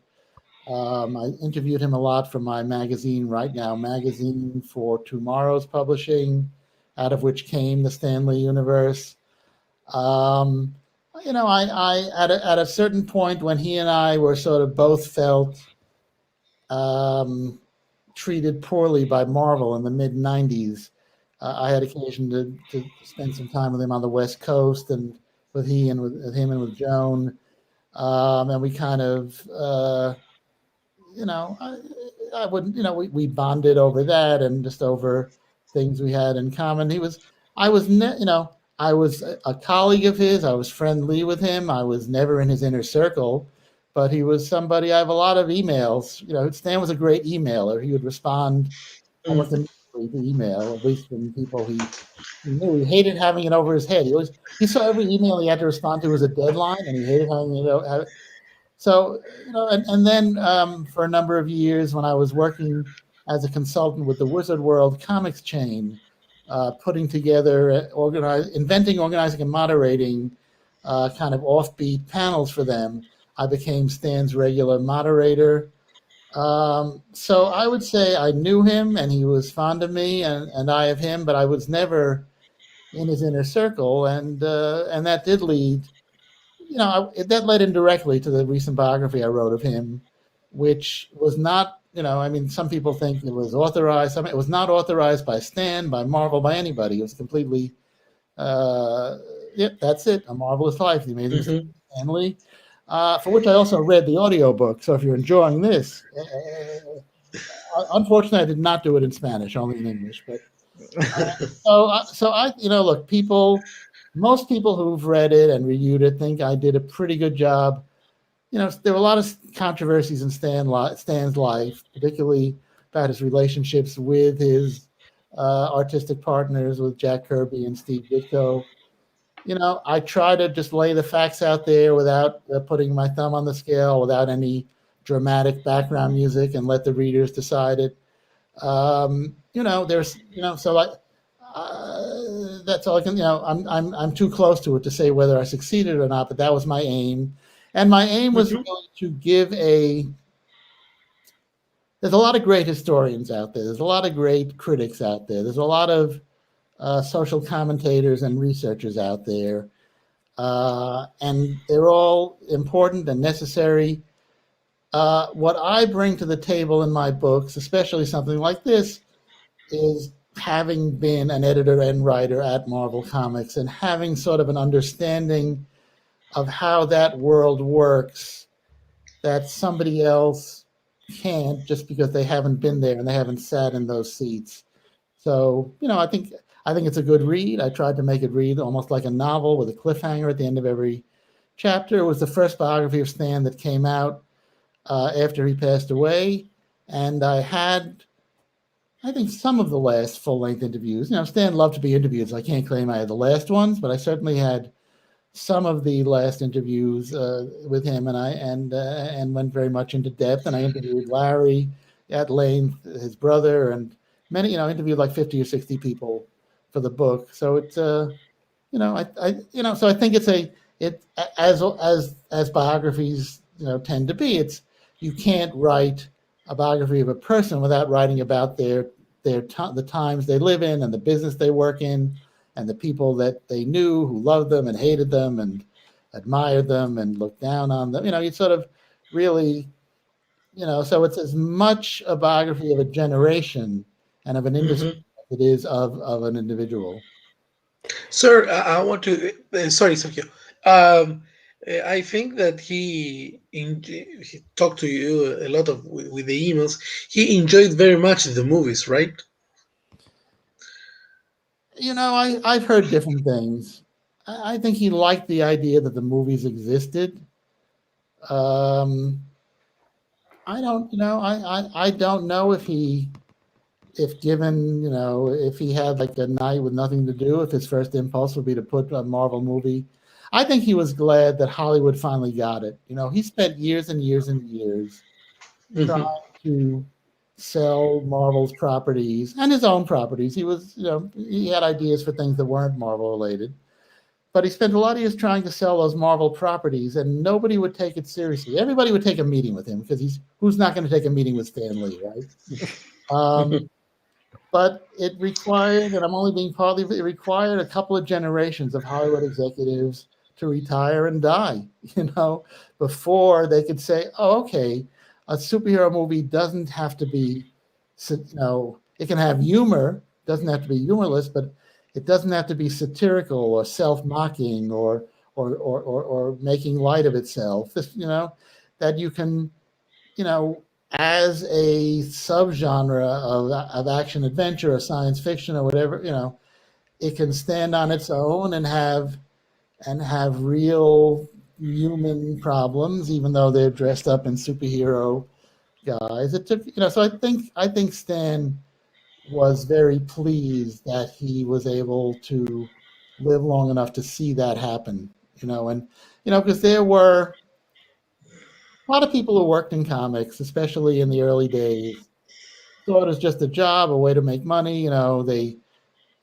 I interviewed him a lot for my magazine, Right Now magazine, for Tomorrow's Publishing, out of which came the Stanley Universe. Um, I at a certain point when he and I were sort of both felt um, treated poorly by Marvel in the mid '90s, I had occasion to spend some time with him on the West Coast and with him and with Joan, and we kind of. I wouldn't, we bonded over that and just over things we had in common. I was, I was a colleague of his. I was friendly with him. I was never in his inner circle, but he was somebody. I have a lot of emails. Stan was a great emailer. He would respond almost Mm. immediately to email, at least from people he knew. He hated having it over his head. He saw every email he had to respond to as a deadline, and he hated having so, and then for a number of years when I was working as a consultant with the Wizard World comics chain, putting together, inventing, organizing, and moderating kind of offbeat panels for them, I became Stan's regular moderator. So I would say I knew him, and he was fond of me, and I of him, but I was never in his inner circle, and that did lead, that led indirectly to the recent biography I wrote of him, which was not, I mean, some people think it was authorized. It was not authorized by Stan, by Marvel, by anybody. It was completely, that's it, A Marvelous Life, The Amazing Stan Lee, for which I also read the audiobook. So if you're enjoying this, unfortunately, I did not do it in Spanish, only in English. But so I, look, most people who've read it and reviewed it think I did a pretty good job. There were a lot of controversies in Stan's life, particularly about his relationships with his artistic partners, with Jack Kirby and Steve Ditko. I try to just lay the facts out there without putting my thumb on the scale, without any dramatic background music, and let the readers decide it. There's, so that's all I can. I'm too close to it to say whether I succeeded or not, but that was my aim, and my aim was really to give There's a lot of great historians out there. There's a lot of great critics out there. There's a lot of social commentators and researchers out there, and they're all important and necessary. What I bring to the table in my books, especially something like this, is having been an editor and writer at Marvel Comics and having sort of an understanding of how that world works that somebody else can't, just because they haven't been there and they haven't sat in those seats. So, I think it's a good read. I tried to make it read almost like a novel with a cliffhanger at the end of every chapter. It was the first biography of Stan that came out after he passed away, and I had, I think, some of the last full-length interviews. Stan loved to be interviewed, so I can't claim I had the last ones, but I certainly had some of the last interviews with him, and went very much into depth. And I interviewed Larry at length, his brother, and many, interviewed like 50 or 60 people for the book. So it's, so I think as biographies, tend to be, you can't write a biography of a person without writing about the times they live in and the business they work in and the people that they knew who loved them and hated them and admired them and looked down on them. You sort of really, so it's as much a biography of a generation and of an industry as it is of an individual. Sir, I want to. Sorry, Sergio. I think that he talked to you a lot with the emails. He enjoyed very much the movies, right? I've heard different things. I think he liked the idea that the movies existed. I don't, I don't know if given, if he had like a night with nothing to do, if his first impulse would be to put a Marvel movie. I think he was glad that Hollywood finally got it. He spent years and years and years trying to sell Marvel's properties and his own properties. He was, he had ideas for things that weren't Marvel related, but he spent a lot of years trying to sell those Marvel properties, and nobody would take it seriously. Everybody would take a meeting with him because who's not going to take a meeting with Stan Lee, right? But it required, and I'm only being partly, it required a couple of generations of Hollywood executives to retire and die, before they could say, oh, okay, a superhero movie doesn't have to be, it can have humor, doesn't have to be humorless, but it doesn't have to be satirical or self-mocking or making light of itself. That you can, as a subgenre of action adventure or science fiction or whatever, it can stand on its own and have real human problems, even though they're dressed up in superhero guys. It took, so I think Stan was very pleased that he was able to live long enough to see that happen, because there were a lot of people who worked in comics, especially in the early days, thought it was just a job, a way to make money.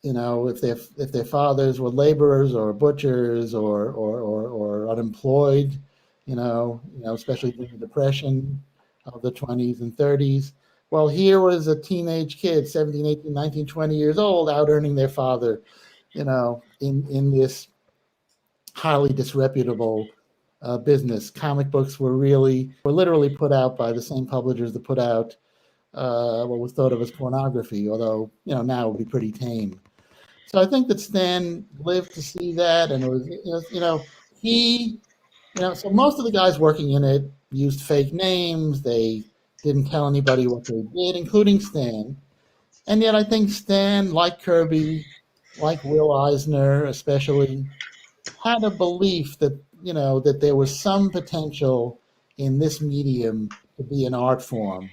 If their fathers were laborers or butchers or unemployed, especially during the Depression, of the 20s and 30s. Well, here was a teenage kid, 17, 18, 19, 20 years old, out earning their father, in this highly disreputable business. Comic books were literally put out by the same publishers that put out what was thought of as pornography, although, now it would be pretty tame. So I think that Stan lived to see that, and it was, so most of the guys working in it used fake names. They didn't tell anybody what they did, including Stan. And yet I think Stan, like Kirby, like Will Eisner especially, had a belief that, that there was some potential in this medium to be an art form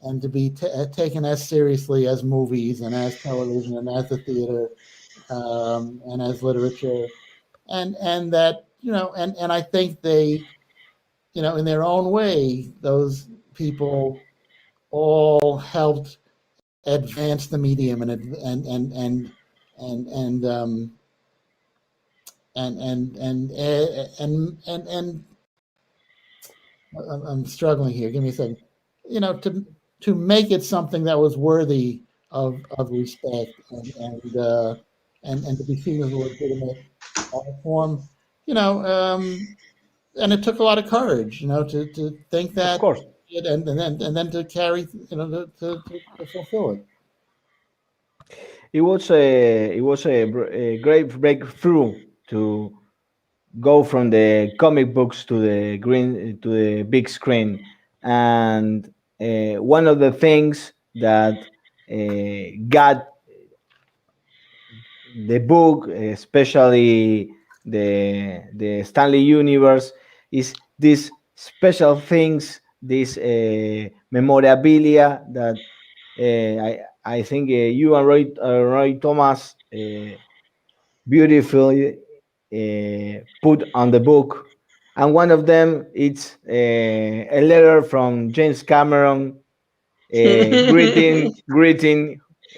and to be taken as seriously as movies and as television and as the theater, and as literature. And that, and I think they, in their own way, those people all helped advance the medium and and and and and and um, and I'm struggling here. Give me a second. To make it something that was worthy of respect and to be seen as a legitimate art form. And it took a lot of courage, to think that, of course, and then to carry, to fulfill it. it was a great breakthrough to go from the comic books to the big screen, and one of the things that got the book, especially the Stanley Universe, is these special things, this memorabilia that I think you and Roy Thomas beautifully put on the book. And one of them, it's a letter from James Cameron greeting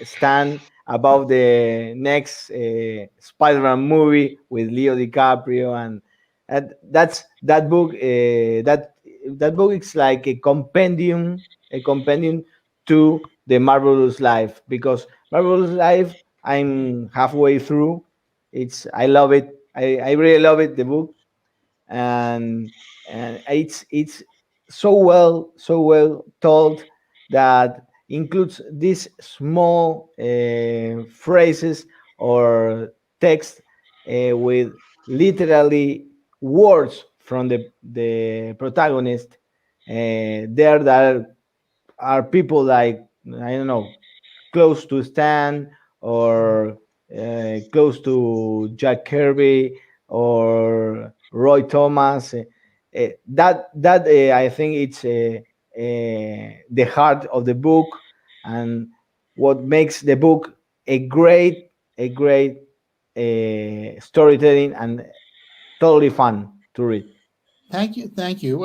Stan about the next Spiderman movie with Leo DiCaprio, and that book. That book is like a compendium to the Marvelous Life, because Marvelous Life I'm halfway through. I love it. I really love it. The book, and it's so well told, that includes these small phrases or text with literally words from the protagonist. There that are people like, I don't know, close to Stan, or close to Jack Kirby or Roy Thomas. That I think it's the heart of the book, and what makes the book a great storytelling, and totally fun to read. Thank you,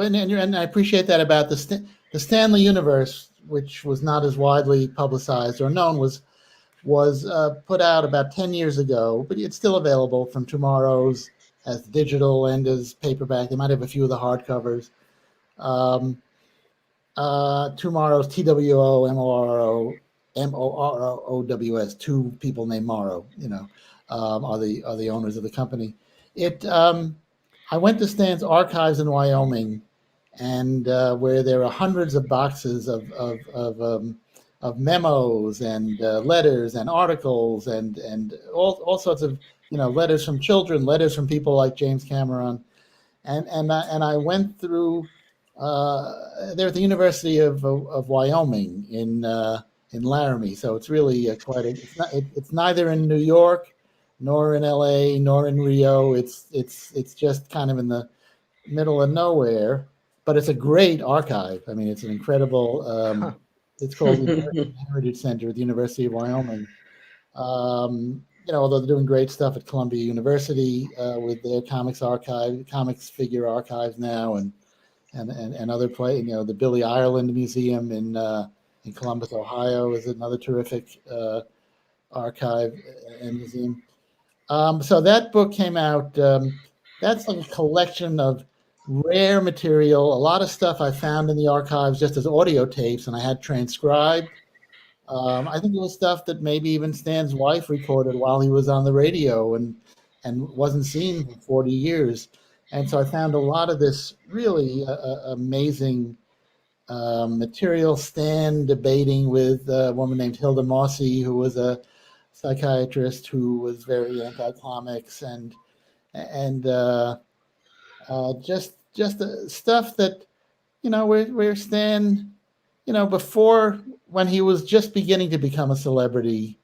and I appreciate that about the Stanley Universe, which was not as widely publicized or known, was put out about 10 years ago, but it's still available from Tomorrow's as digital and as paperback. They might have a few of the hardcovers. Tomorrow's TWOMOROWS, two people named Morrow, are the owners of the company. I went to Stan's archives in Wyoming, and where there are hundreds of boxes of memos and letters and articles and all sorts of letters from children, letters from people like James Cameron, and I went through. They're at the University of Wyoming in Laramie, so it's really it's neither in New York, nor in LA, nor in Rio. It's just kind of in the middle of nowhere, but it's a great archive. I mean, it's an incredible. It's called the American Heritage Center at the University of Wyoming. Although they're doing great stuff at Columbia University with their comics figure archives now, and other the Billy Ireland Museum in Columbus, Ohio, is another terrific archive and museum. So that book came out. That's like a collection of rare material. A lot of stuff I found in the archives just as audio tapes, and I had transcribed. I think it was stuff that maybe even Stan's wife recorded while he was on the radio and wasn't seen for 40 years. And so I found a lot of this really amazing material. Stan debating with a woman named Hilda Mossey, who was a psychiatrist who was very anti-comics, and just stuff that, where Stan, before, when he was just beginning to become a celebrity,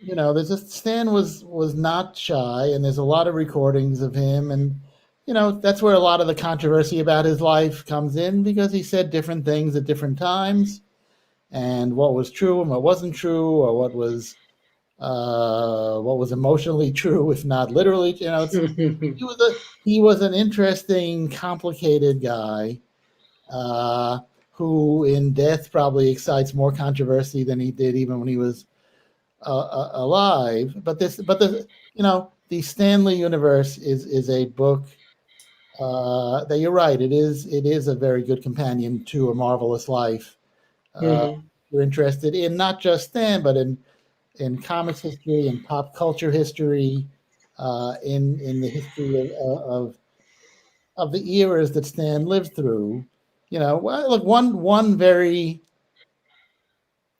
there's just, Stan was not shy, and there's a lot of recordings of him, and that's where a lot of the controversy about his life comes in, because he said different things at different times, and what was true and what wasn't true, or what was emotionally true, if not literally. He was an interesting, complicated guy, who in death probably excites more controversy than he did even when he was alive. But the Stanley Universe is a book that, you're right, it is a very good companion to A Marvelous Life. You're interested in not just Stan, but in comics history and pop culture history, in the history of the eras that Stan lived through. Look,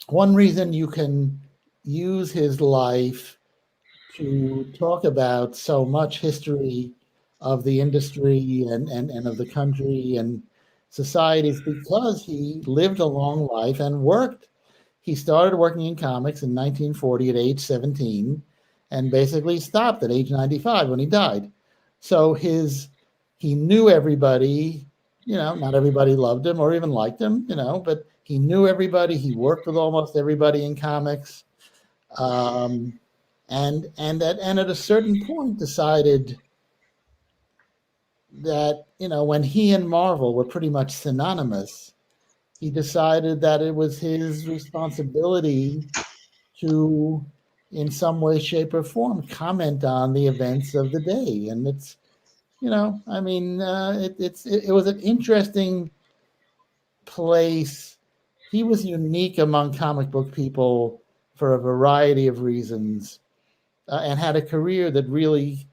one reason you can use his life to talk about so much history of the industry and of the country and society is because he lived a long life and worked. He started working in comics in 1940 at age 17 and basically stopped at age 95 when he died. So he knew everybody. Not everybody loved him or even liked him, but he knew everybody. He worked with almost everybody in comics. And at a certain point decided that, when he and Marvel were pretty much synonymous, he decided that it was his responsibility to, in some way, shape, or form, comment on the events of the day. And it's, it was an interesting place. He was unique among comic book people for a variety of reasons, and had a career that really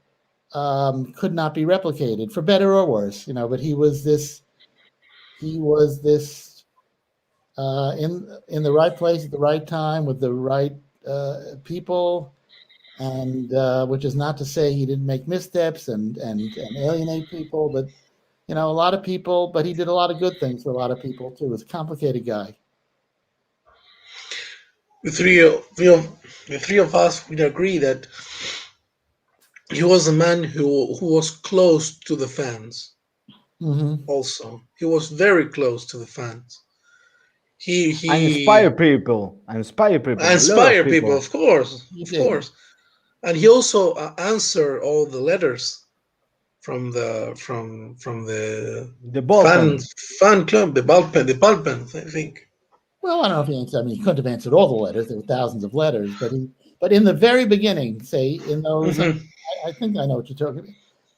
could not be replicated, for better or worse. But he was this in the right place at the right time with the right people, and which is not to say he didn't make missteps and alienate people, but a lot of people. But he did a lot of good things for a lot of people too. He was a complicated guy. The three of us would agree that he was a man who was close to the fans. Mm-hmm. Also, he was very close to the fans. He Inspire people. Inspire people, of course, and he also answered all the letters from the fan club, the Pulpen, I think. Well, I don't know if he answered. I mean, he couldn't have answered all the letters. There were thousands of letters, but in the very beginning, say in those, I think I know what you're talking about.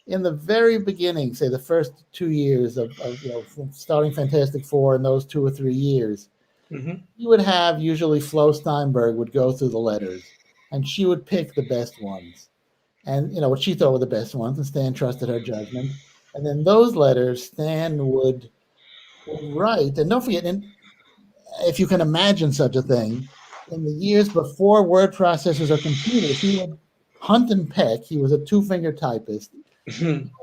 In the very beginning, say the first 2 years of from starting Fantastic Four, in those 2 or 3 years, you would have usually Flo Steinberg would go through the letters, and she would pick the best ones, and what she thought were the best ones, and Stan trusted her judgment. And then those letters, Stan would write, and don't forget, and if you can imagine such a thing, in the years before word processors or computers, he would hunt and peck. He was a 2-finger typist.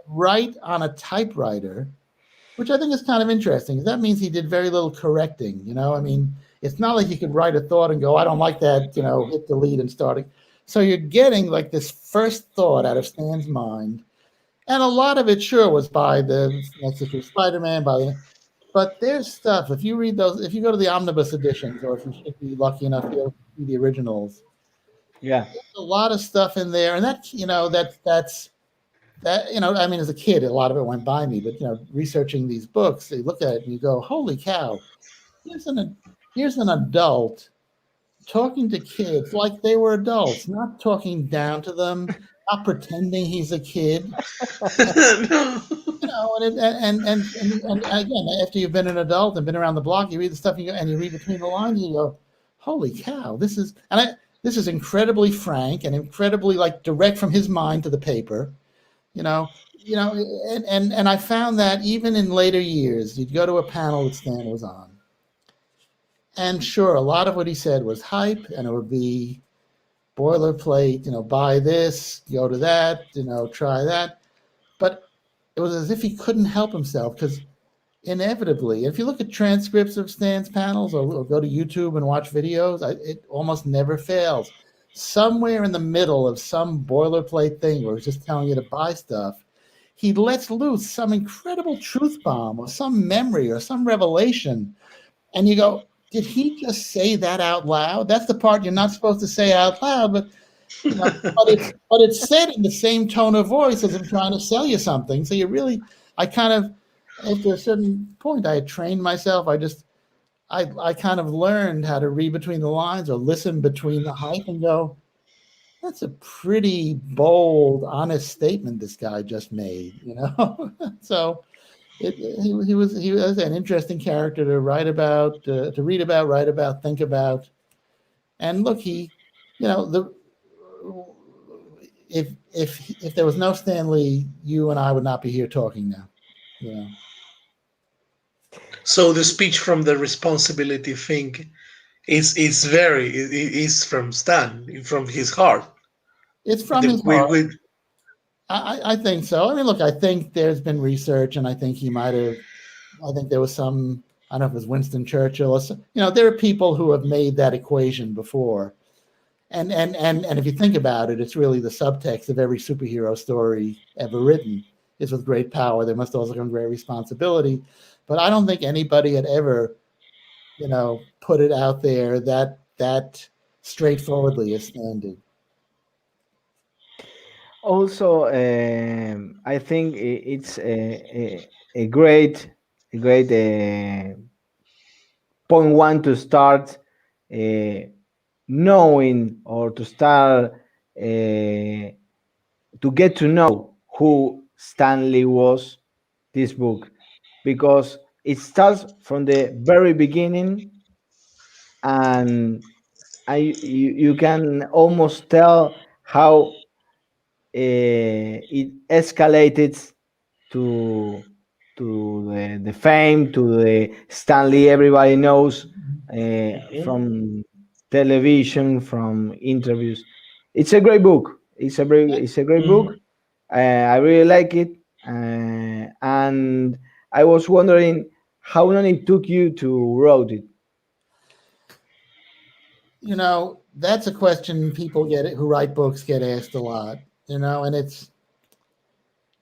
Write on a typewriter, which I think is kind of interesting. That means he did very little correcting. It's not like he could write a thought and go, I don't like that, hit delete and start. So you're getting like this first thought out of Stan's mind. And a lot of it sure was by the next issue of Spiderman, but there's stuff, if you read those, if you go to the omnibus editions, or if you should be lucky enough to see the originals, there's a lot of stuff in there. And that, as a kid, a lot of it went by me, but researching these books, you look at it and you go, holy cow, here's an adult talking to kids like they were adults, not talking down to them, not pretending he's a kid. No. You know, and again, after you've been an adult and been around the block, you read the stuff and you read between the lines, and you go, "Holy cow! This is incredibly frank and incredibly like direct from his mind to the paper." You know, and I found that even in later years, you'd go to a panel that Stan was on, and sure, a lot of what he said was hype, and it would be boilerplate. You know, buy this, go to that, you know, try that, but it was as if he couldn't help himself because inevitably, if you look at transcripts of Stan's panels or go to YouTube and watch videos, it almost never fails. Somewhere in the middle of some boilerplate thing where he's just telling you to buy stuff, he lets loose some incredible truth bomb or some memory or some revelation. And you go, did he just say that out loud? That's the part you're not supposed to say out loud, but you know, but it's said in the same tone of voice as I'm trying to sell you something. So you really, I kind of, after a certain point, I had trained myself. I kind of learned how to read between the lines or listen between the hype and go, that's a pretty bold, honest statement this guy just made, you know? So he was an interesting character to write about, to read about, write about, think about. And look, he, you know, if there was no Stan Lee, you and I would not be here talking now. You know. So the speech from the responsibility thing is from Stan, from his heart. It's from his heart. I think so. I mean, look, I think there's been research, and I think he might have. I think there was some. I don't know if it was Winston Churchill or some, you know, there are people who have made that equation before. And if you think about it, it's really the subtext of every superhero story ever written is with great power, there must also come great responsibility. But I don't think anybody had ever, you know, put it out there that straightforwardly as Stan did. Also, I think it's a great point one to start knowing or to start to get to know who Stan Lee was, this book, because it starts from the very beginning, and you can almost tell how it escalated to the fame, to the Stan Lee everybody knows from television, from interviews. It's a great book. It's a great book. I really like it, and I was wondering how long it took you to write it. You know, that's a question people who write books get asked a lot. You know, and it's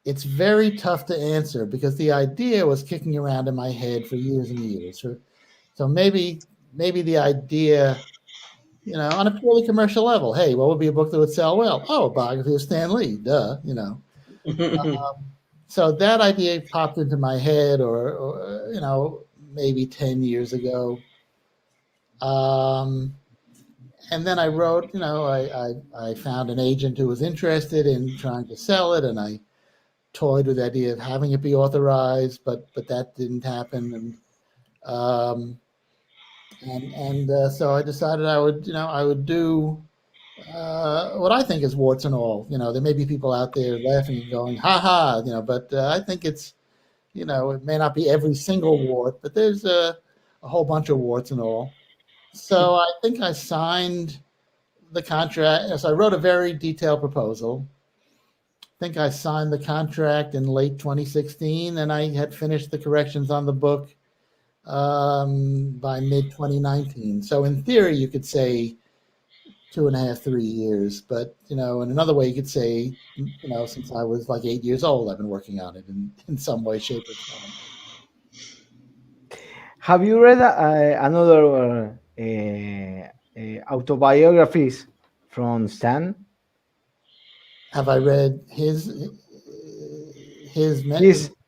very tough to answer because the idea was kicking around in my head for years and years. So maybe the idea, you know, on a purely commercial level, hey, what would be a book that would sell well? Oh, a biography of Stan Lee, duh, you know. So that idea popped into my head, or you know, maybe 10 years ago. And then I wrote, you know, I found an agent who was interested in trying to sell it, and I toyed with the idea of having it be authorized, but that didn't happen. So I decided I would do what I think is warts and all. You know, there may be people out there laughing and going, ha ha, you know, but I think it's, you know, it may not be every single wart, but there's a whole bunch of warts and all. So I think I signed the contract. So I wrote a very detailed proposal. I think I signed the contract in late 2016, and I had finished the corrections on the book by mid 2019. So in theory, you could say 2.5, 3 years. But, you know, in another way, you could say, you know, since I was like 8 years old, I've been working on it in some way, shape, or form. Have you read another autobiographies from Stan? Have I read his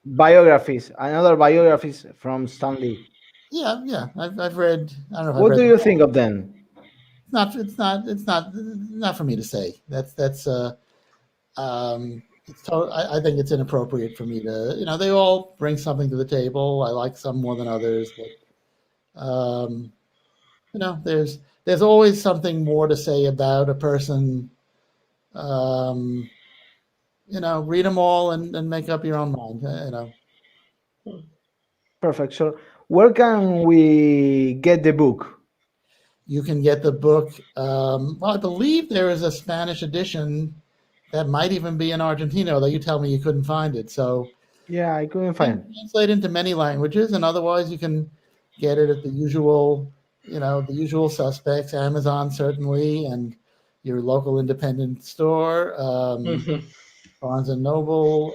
biographies, another biographies from Stan Lee? Yeah. I've read. I don't know. What do you think of them? It's not for me to say. That's I think it's inappropriate for me to, they all bring something to the table. I like some more than others, but there's always something more to say about a person. Read them all and make up your own mind. Perfect. So, where can we get the book? You can get the book. Well, I believe there is a Spanish edition that might even be in Argentina, although you tell me you couldn't find it. So Yeah, I couldn't find it. Translate into many languages, and otherwise you can get it at the usual suspects, Amazon certainly, and your local independent store, Barnes and Noble.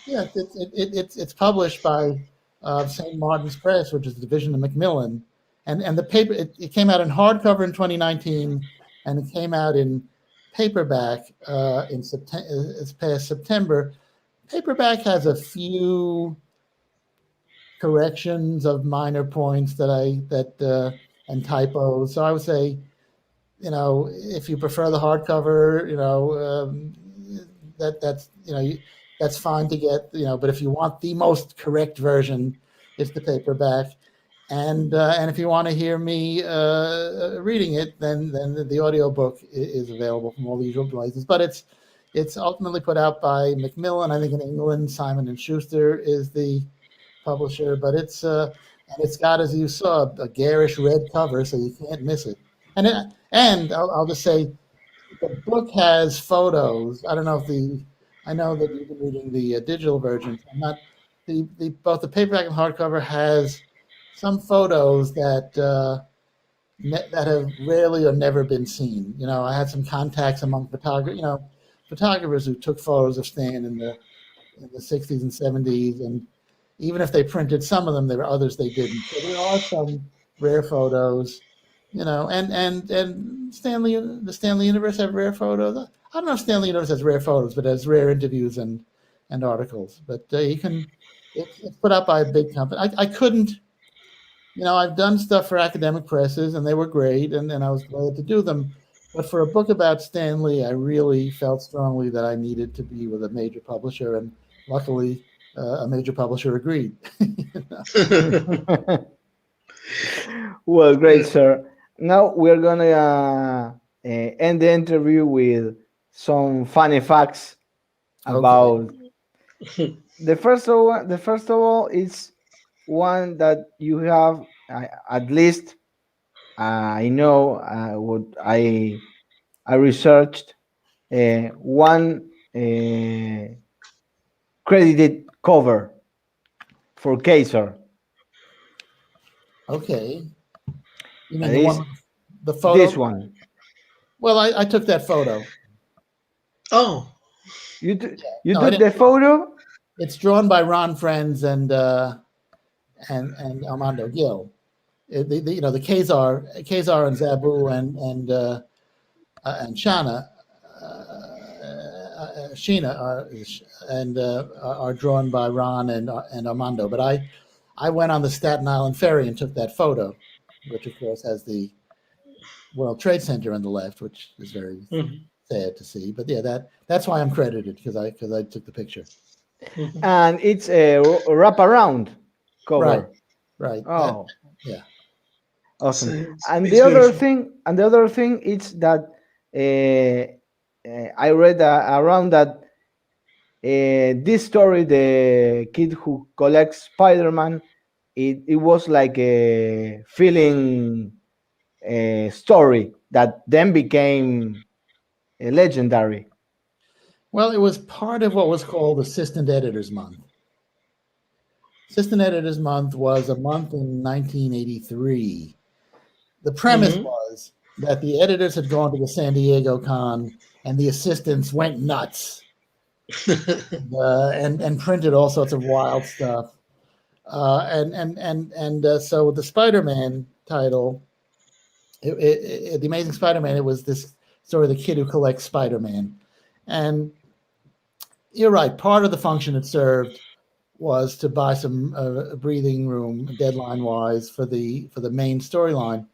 It's published by St. Martin's Press, which is the division of Macmillan, and the paper it came out in hardcover in 2019, and it came out in paperback in September. This past September. Paperback has a few corrections of minor points and typos. So I would say, if you prefer the hardcover, that's fine to get, but if you want the most correct version, it's the paperback. And if you want to hear me reading it, then the audiobook is available from all the usual places. But it's ultimately put out by Macmillan. I think in England, Simon & Schuster is the publisher. But it's got, as you saw, a garish red cover, so you can't miss it. And I'll just say, the book has photos. I don't know I know that you've been reading the digital version. Both the paperback and hardcover has some photos that have rarely or never been seen. I had some contacts among photographers who took photos of Stan in the 60s and 70s, and even if they printed some of them, there were others they didn't. So there are some rare photos, and the Stanley Universe have rare photos. I don't know if Stanley Universe has rare photos, but it has rare interviews and articles. But it's put out by a big company. I couldn't, I've done stuff for academic presses, and they were great, and I was glad to do them. But for a book about Stan Lee, I really felt strongly that I needed to be with a major publisher, and luckily, a major publisher agreed. Well, great, sir. Now we're gonna end the interview with some funny facts about. Okay. The first of all is one that you have. At least I know what I researched. One credited cover for Kaiser. Okay. You At mean least the photo? this one. Well, I took that photo. Oh, You No, took the photo? It's drawn by Ron Friends and Armando Gil. The Kazar and Zabu and Sheena are drawn by Ron and Armando. But I went on the Staten Island ferry and took that photo, which of course has the World Trade Center on the left, which is very sad to see. But yeah, that's why I'm credited, because I took the picture. And it's a wraparound cover. Right. Oh, yeah. Awesome. And it's the other beautiful. thing is that I read around that this story, the kid who collects Spiderman, it was like a feeling story that then became legendary. Well, it was part of what was called Assistant Editors Month. Assistant Editors Month was a month in 1983. The premise was that the editors had gone to the San Diego Con, and the assistants went nuts and printed all sorts of wild stuff. So the Spider-Man title, The Amazing Spider-Man, it was this story of the kid who collects Spider-Man. And you're right, part of the function it served was to buy some breathing room, deadline-wise, for the main storyline.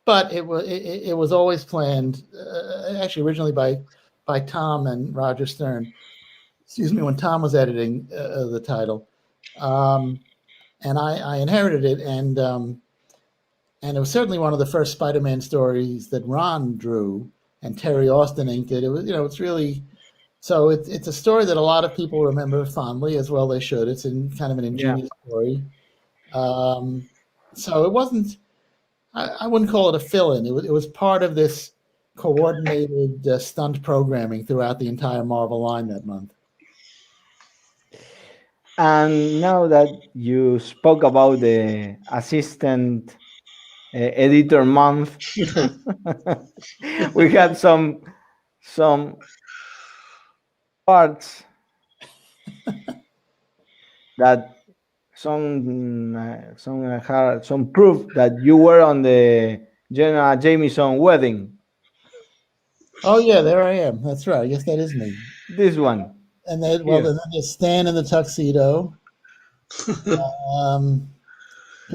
but it was always planned, actually originally by Tom and Roger Stern. Excuse me, when Tom was editing the title, and I inherited it, and it was certainly one of the first Spider-Man stories that Ron drew and Terry Austin inked it. It was, it's really, so it's a story that a lot of people remember fondly, as well they should. It's kind of an ingenious story. So it wasn't, I wouldn't call it a fill-in. It was part of this coordinated stunt programming throughout the entire Marvel line that month. And now that you spoke about the assistant editor month, we had some parts that some proof that you were on the Jenna Jameson wedding. Oh yeah, there I am. That's right. I guess that is me. This one. And then, well, then there's Stan in the tuxedo. Because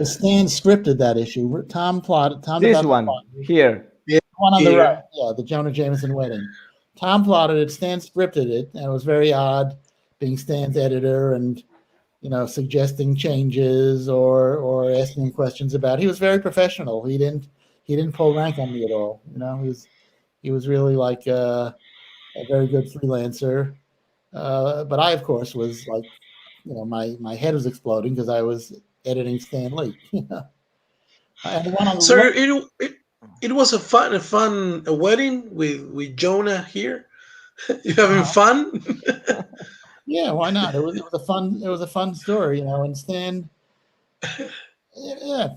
Stan scripted that issue. Tom plotted. This one here. The one on the right. Yeah, the Jonah Jameson wedding. Tom plotted it. Stan scripted it, and it was very odd being Stan's editor and suggesting changes or asking questions about it. He was very professional. He didn't pull rank on me at all. He was really like a very good freelancer. But I, of course, was like, my head was exploding because I was editing Stan Lee. So it was a fun wedding with Jonah here. You having fun? Yeah, why not? It was a fun story, and Stan,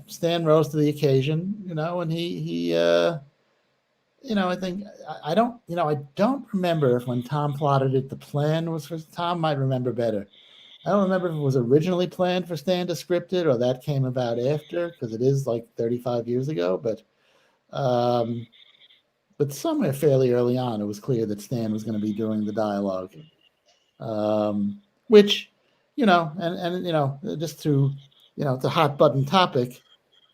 Stan rose to the occasion, and he I think I don't remember if when Tom plotted it, the plan was for Tom might remember better. I don't remember if it was originally planned for Stan to script it or that came about after, because it is like 35 years ago. But somewhere fairly early on, it was clear that Stan was going to be doing the dialogue, which, just to, it's a hot button topic.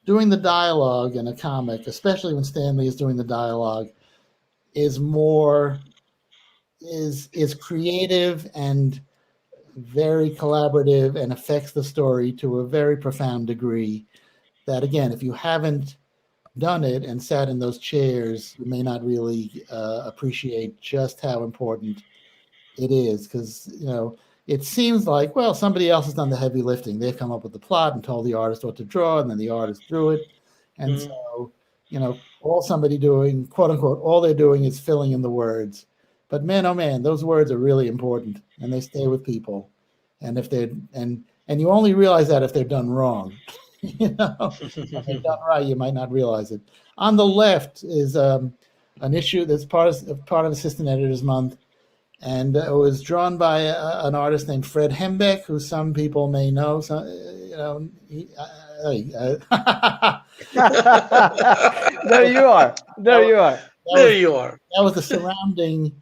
Doing the dialogue in a comic, especially when Stan Lee is doing the dialogue, is creative and very collaborative and affects the story to a very profound degree that, again, if you haven't done it and sat in those chairs, you may not really appreciate just how important it is, because, it seems like, well, somebody else has done the heavy lifting. They've come up with the plot and told the artist what to draw, and then the artist drew it. And so, all somebody doing, quote unquote, all they're doing is filling in the words. But man, oh man, those words are really important, and they stay with people. And if they're and you only realize that if they're done wrong. If they're done right, you might not realize it. On the left is an issue that's part of Assistant Editors Month, and it was drawn by an artist named Fred Hembeck, who some people may know. So, There you are. That was the surrounding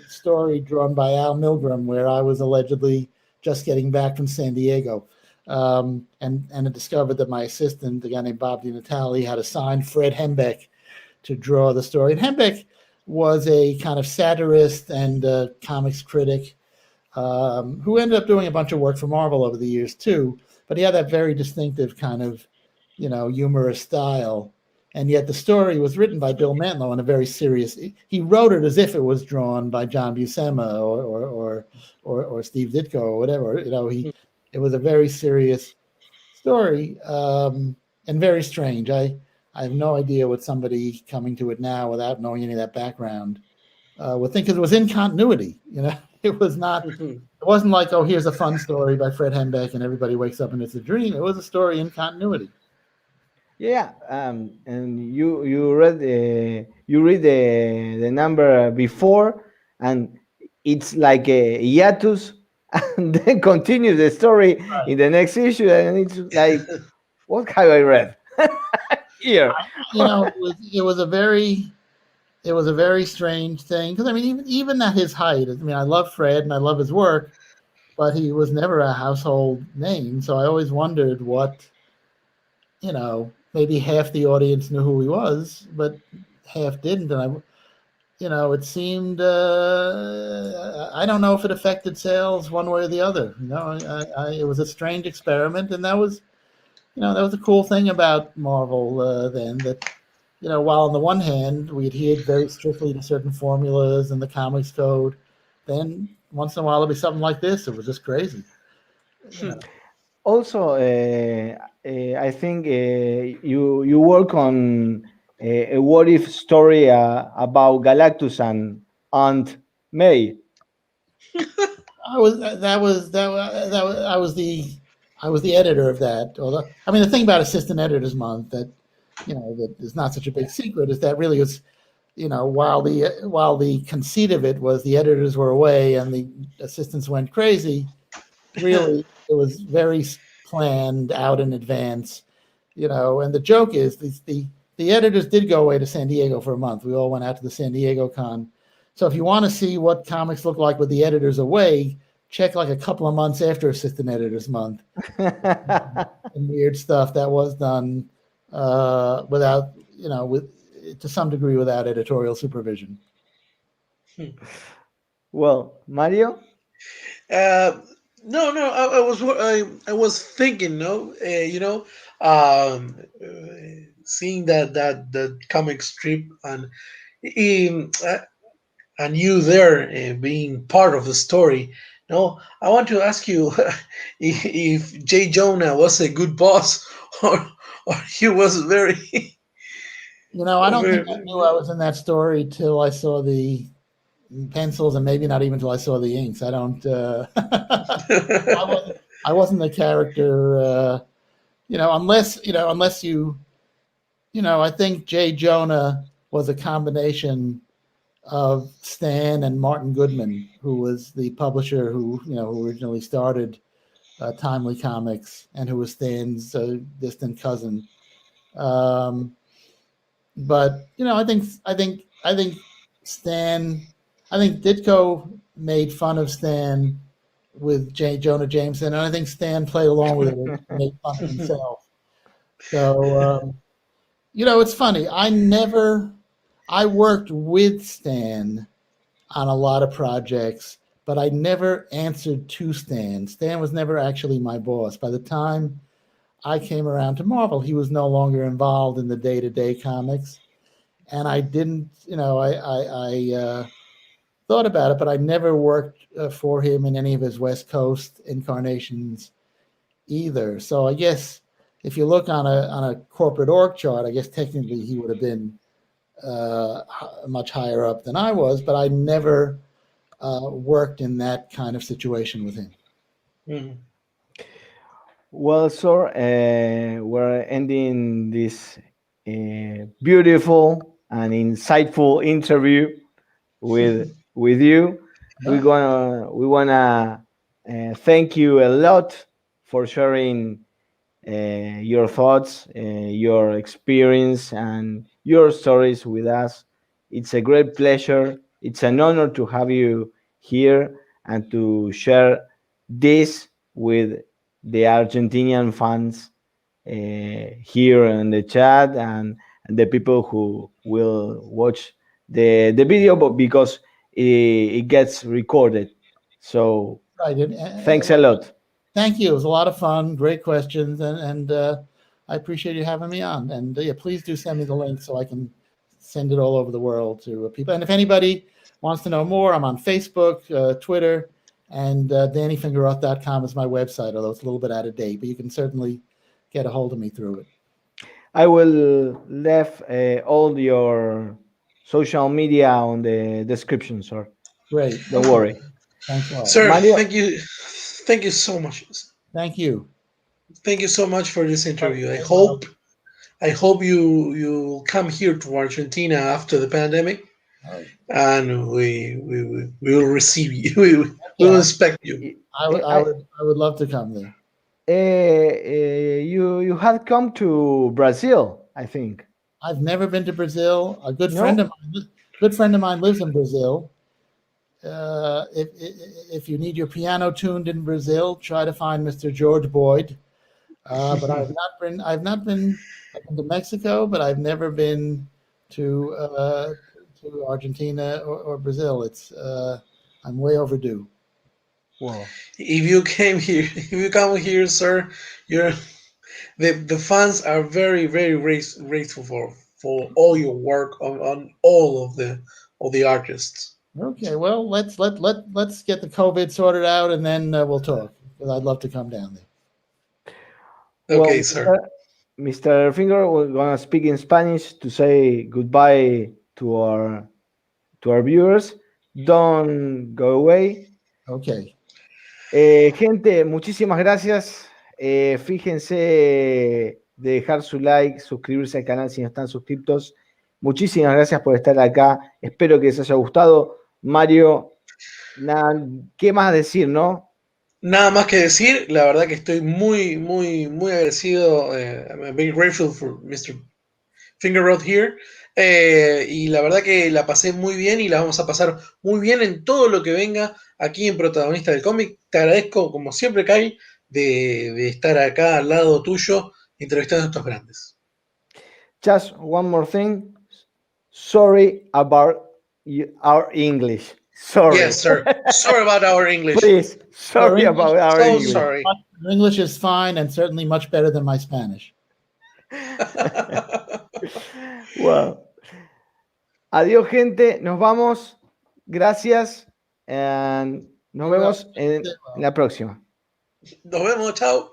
story drawn by Al Milgram, where I was allegedly just getting back from San Diego, and I discovered that my assistant, a guy named Bob DiNatale, had assigned Fred Hembeck to draw the story. And Hembeck was a kind of satirist and comics critic who ended up doing a bunch of work for Marvel over the years too. But he had that very distinctive kind of, humorous style. And yet the story was written by Bill Mantlo in a very serious. He wrote it as if it was drawn by John Buscema or Steve Ditko or whatever. It was a very serious story and very strange. I have no idea what somebody coming to it now without knowing any of that background would think, because it was in continuity. It was not. It wasn't like, oh, here's a fun story by Fred Hembeck and everybody wakes up and it's a dream. It was a story in continuity. Yeah, and you read the number before, and it's like a hiatus, and then continue the story in the next issue, and it's like, what have I read here? It was a very strange thing, because even at his height, I love Fred and I love his work, but he was never a household name. So I always wondered what maybe half the audience knew who he was, but half didn't. And it seemed, I don't know if it affected sales one way or the other. It was a strange experiment, and that was a cool thing about Marvel then, that, while on the one hand we adhered very strictly to certain formulas and the comics code, then once in a while it'll be something like this. It was just crazy. Also, I think you work on a what if story about Galactus and Aunt May. I was the editor of that. Although, I mean, the thing about Assistant Editors Month that is not such a big secret is that really was, while the conceit of it was the editors were away and the assistants went crazy, really it was very planned out in advance, and the joke is the editors did go away to San Diego for a month. We all went out to the San Diego con. So if you want to see what comics look like with the editors away, check like a couple of months after Assistant Editors Month. And weird stuff that was done without, to some degree without editorial supervision. Well, Mario? No, I was thinking, seeing that comic strip and you there being part of the story. I want to ask you if J. Jonah was a good boss or he was very. I don't think I knew I was in that story till I saw the pencils, and maybe not even till I saw the inks. I don't. I wasn't the character. Unless you. I think J. Jonah was a combination of Stan and Martin Goodman, who was the publisher who originally started Timely Comics and who was Stan's distant cousin. But I think Ditko made fun of Stan with J. Jonah Jameson, and I think Stan played along with it and made fun of himself. So it's funny. I worked with Stan on a lot of projects, but I never answered to Stan. Stan was never actually my boss. By the time I came around to Marvel, he was no longer involved in the day-to-day comics. And I didn't, I thought about it, but I never worked for him in any of his West Coast incarnations either. So I guess if you look on a corporate org chart, I guess technically he would have been much higher up than I was, but I never worked in that kind of situation with him. Mm-hmm. Well, sir, we're ending this beautiful and insightful interview with you. We wanna thank you a lot for sharing your thoughts, your experience, and your stories with us. It's a great pleasure. It's an honor to have you here and to share this with the Argentinian fans here in the chat and the people who will watch the video, but because it gets recorded. So thanks a lot. Thank you. It was a lot of fun. Great questions, and I appreciate you having me on. And please do send me the link so I can send it all over the world to people. And if anybody wants to know more, I'm on Facebook, Twitter, and DannyFingeroth.com is my website, although it's a little bit out of date, but you can certainly get a hold of me through it. I will leave all your social media on the description, sir. Great. Don't worry. Thanks a lot. Sir, Mario, thank you so much. Thank you. Thank you so much for this interview. I hope you come here to Argentina after the pandemic, and we will receive you. We will expect you. I would love to come there. You had come to Brazil, I think. I've never been to Brazil. A good friend of mine lives in Brazil. If you need your piano tuned in Brazil, try to find Mr. George Boyd. But I've not been. I've been to Mexico, but I've never been to Argentina or Brazil. I'm way overdue. Wow. If you come here, sir, the fans are very, very grateful for all your work on all of the artists. Okay, well, let's get the COVID sorted out, and then we'll talk. Because I'd love to come down there. Okay, Well, sir. Mr. Finger, we're gonna speak in Spanish to say goodbye to our viewers. Don't go away. Okay. Gente, muchísimas gracias. Fíjense de dejar su like, suscribirse al canal si no están suscriptos. Muchísimas gracias por estar acá. Espero que les haya gustado. Mario, ¿qué más decir, no? Nada más que decir, la verdad que estoy muy, muy, muy agradecido. I'm very grateful for Mr. Fingeroth here. Y la verdad que la pasé muy bien y la vamos a pasar muy bien en todo lo que venga aquí en Protagonistas del Cómic. Te agradezco, como siempre, Kyle, de estar acá al lado tuyo entrevistando a estos grandes. Just one more thing. Sorry about our English. Sorry. Yes, sir. Sorry about our English. Please, sorry about our so English. Sorry. Your English is fine and certainly much better than my Spanish. Wow. Adiós, gente. Nos vamos. Gracias. Nos vemos en la próxima. Nos vemos. Chao.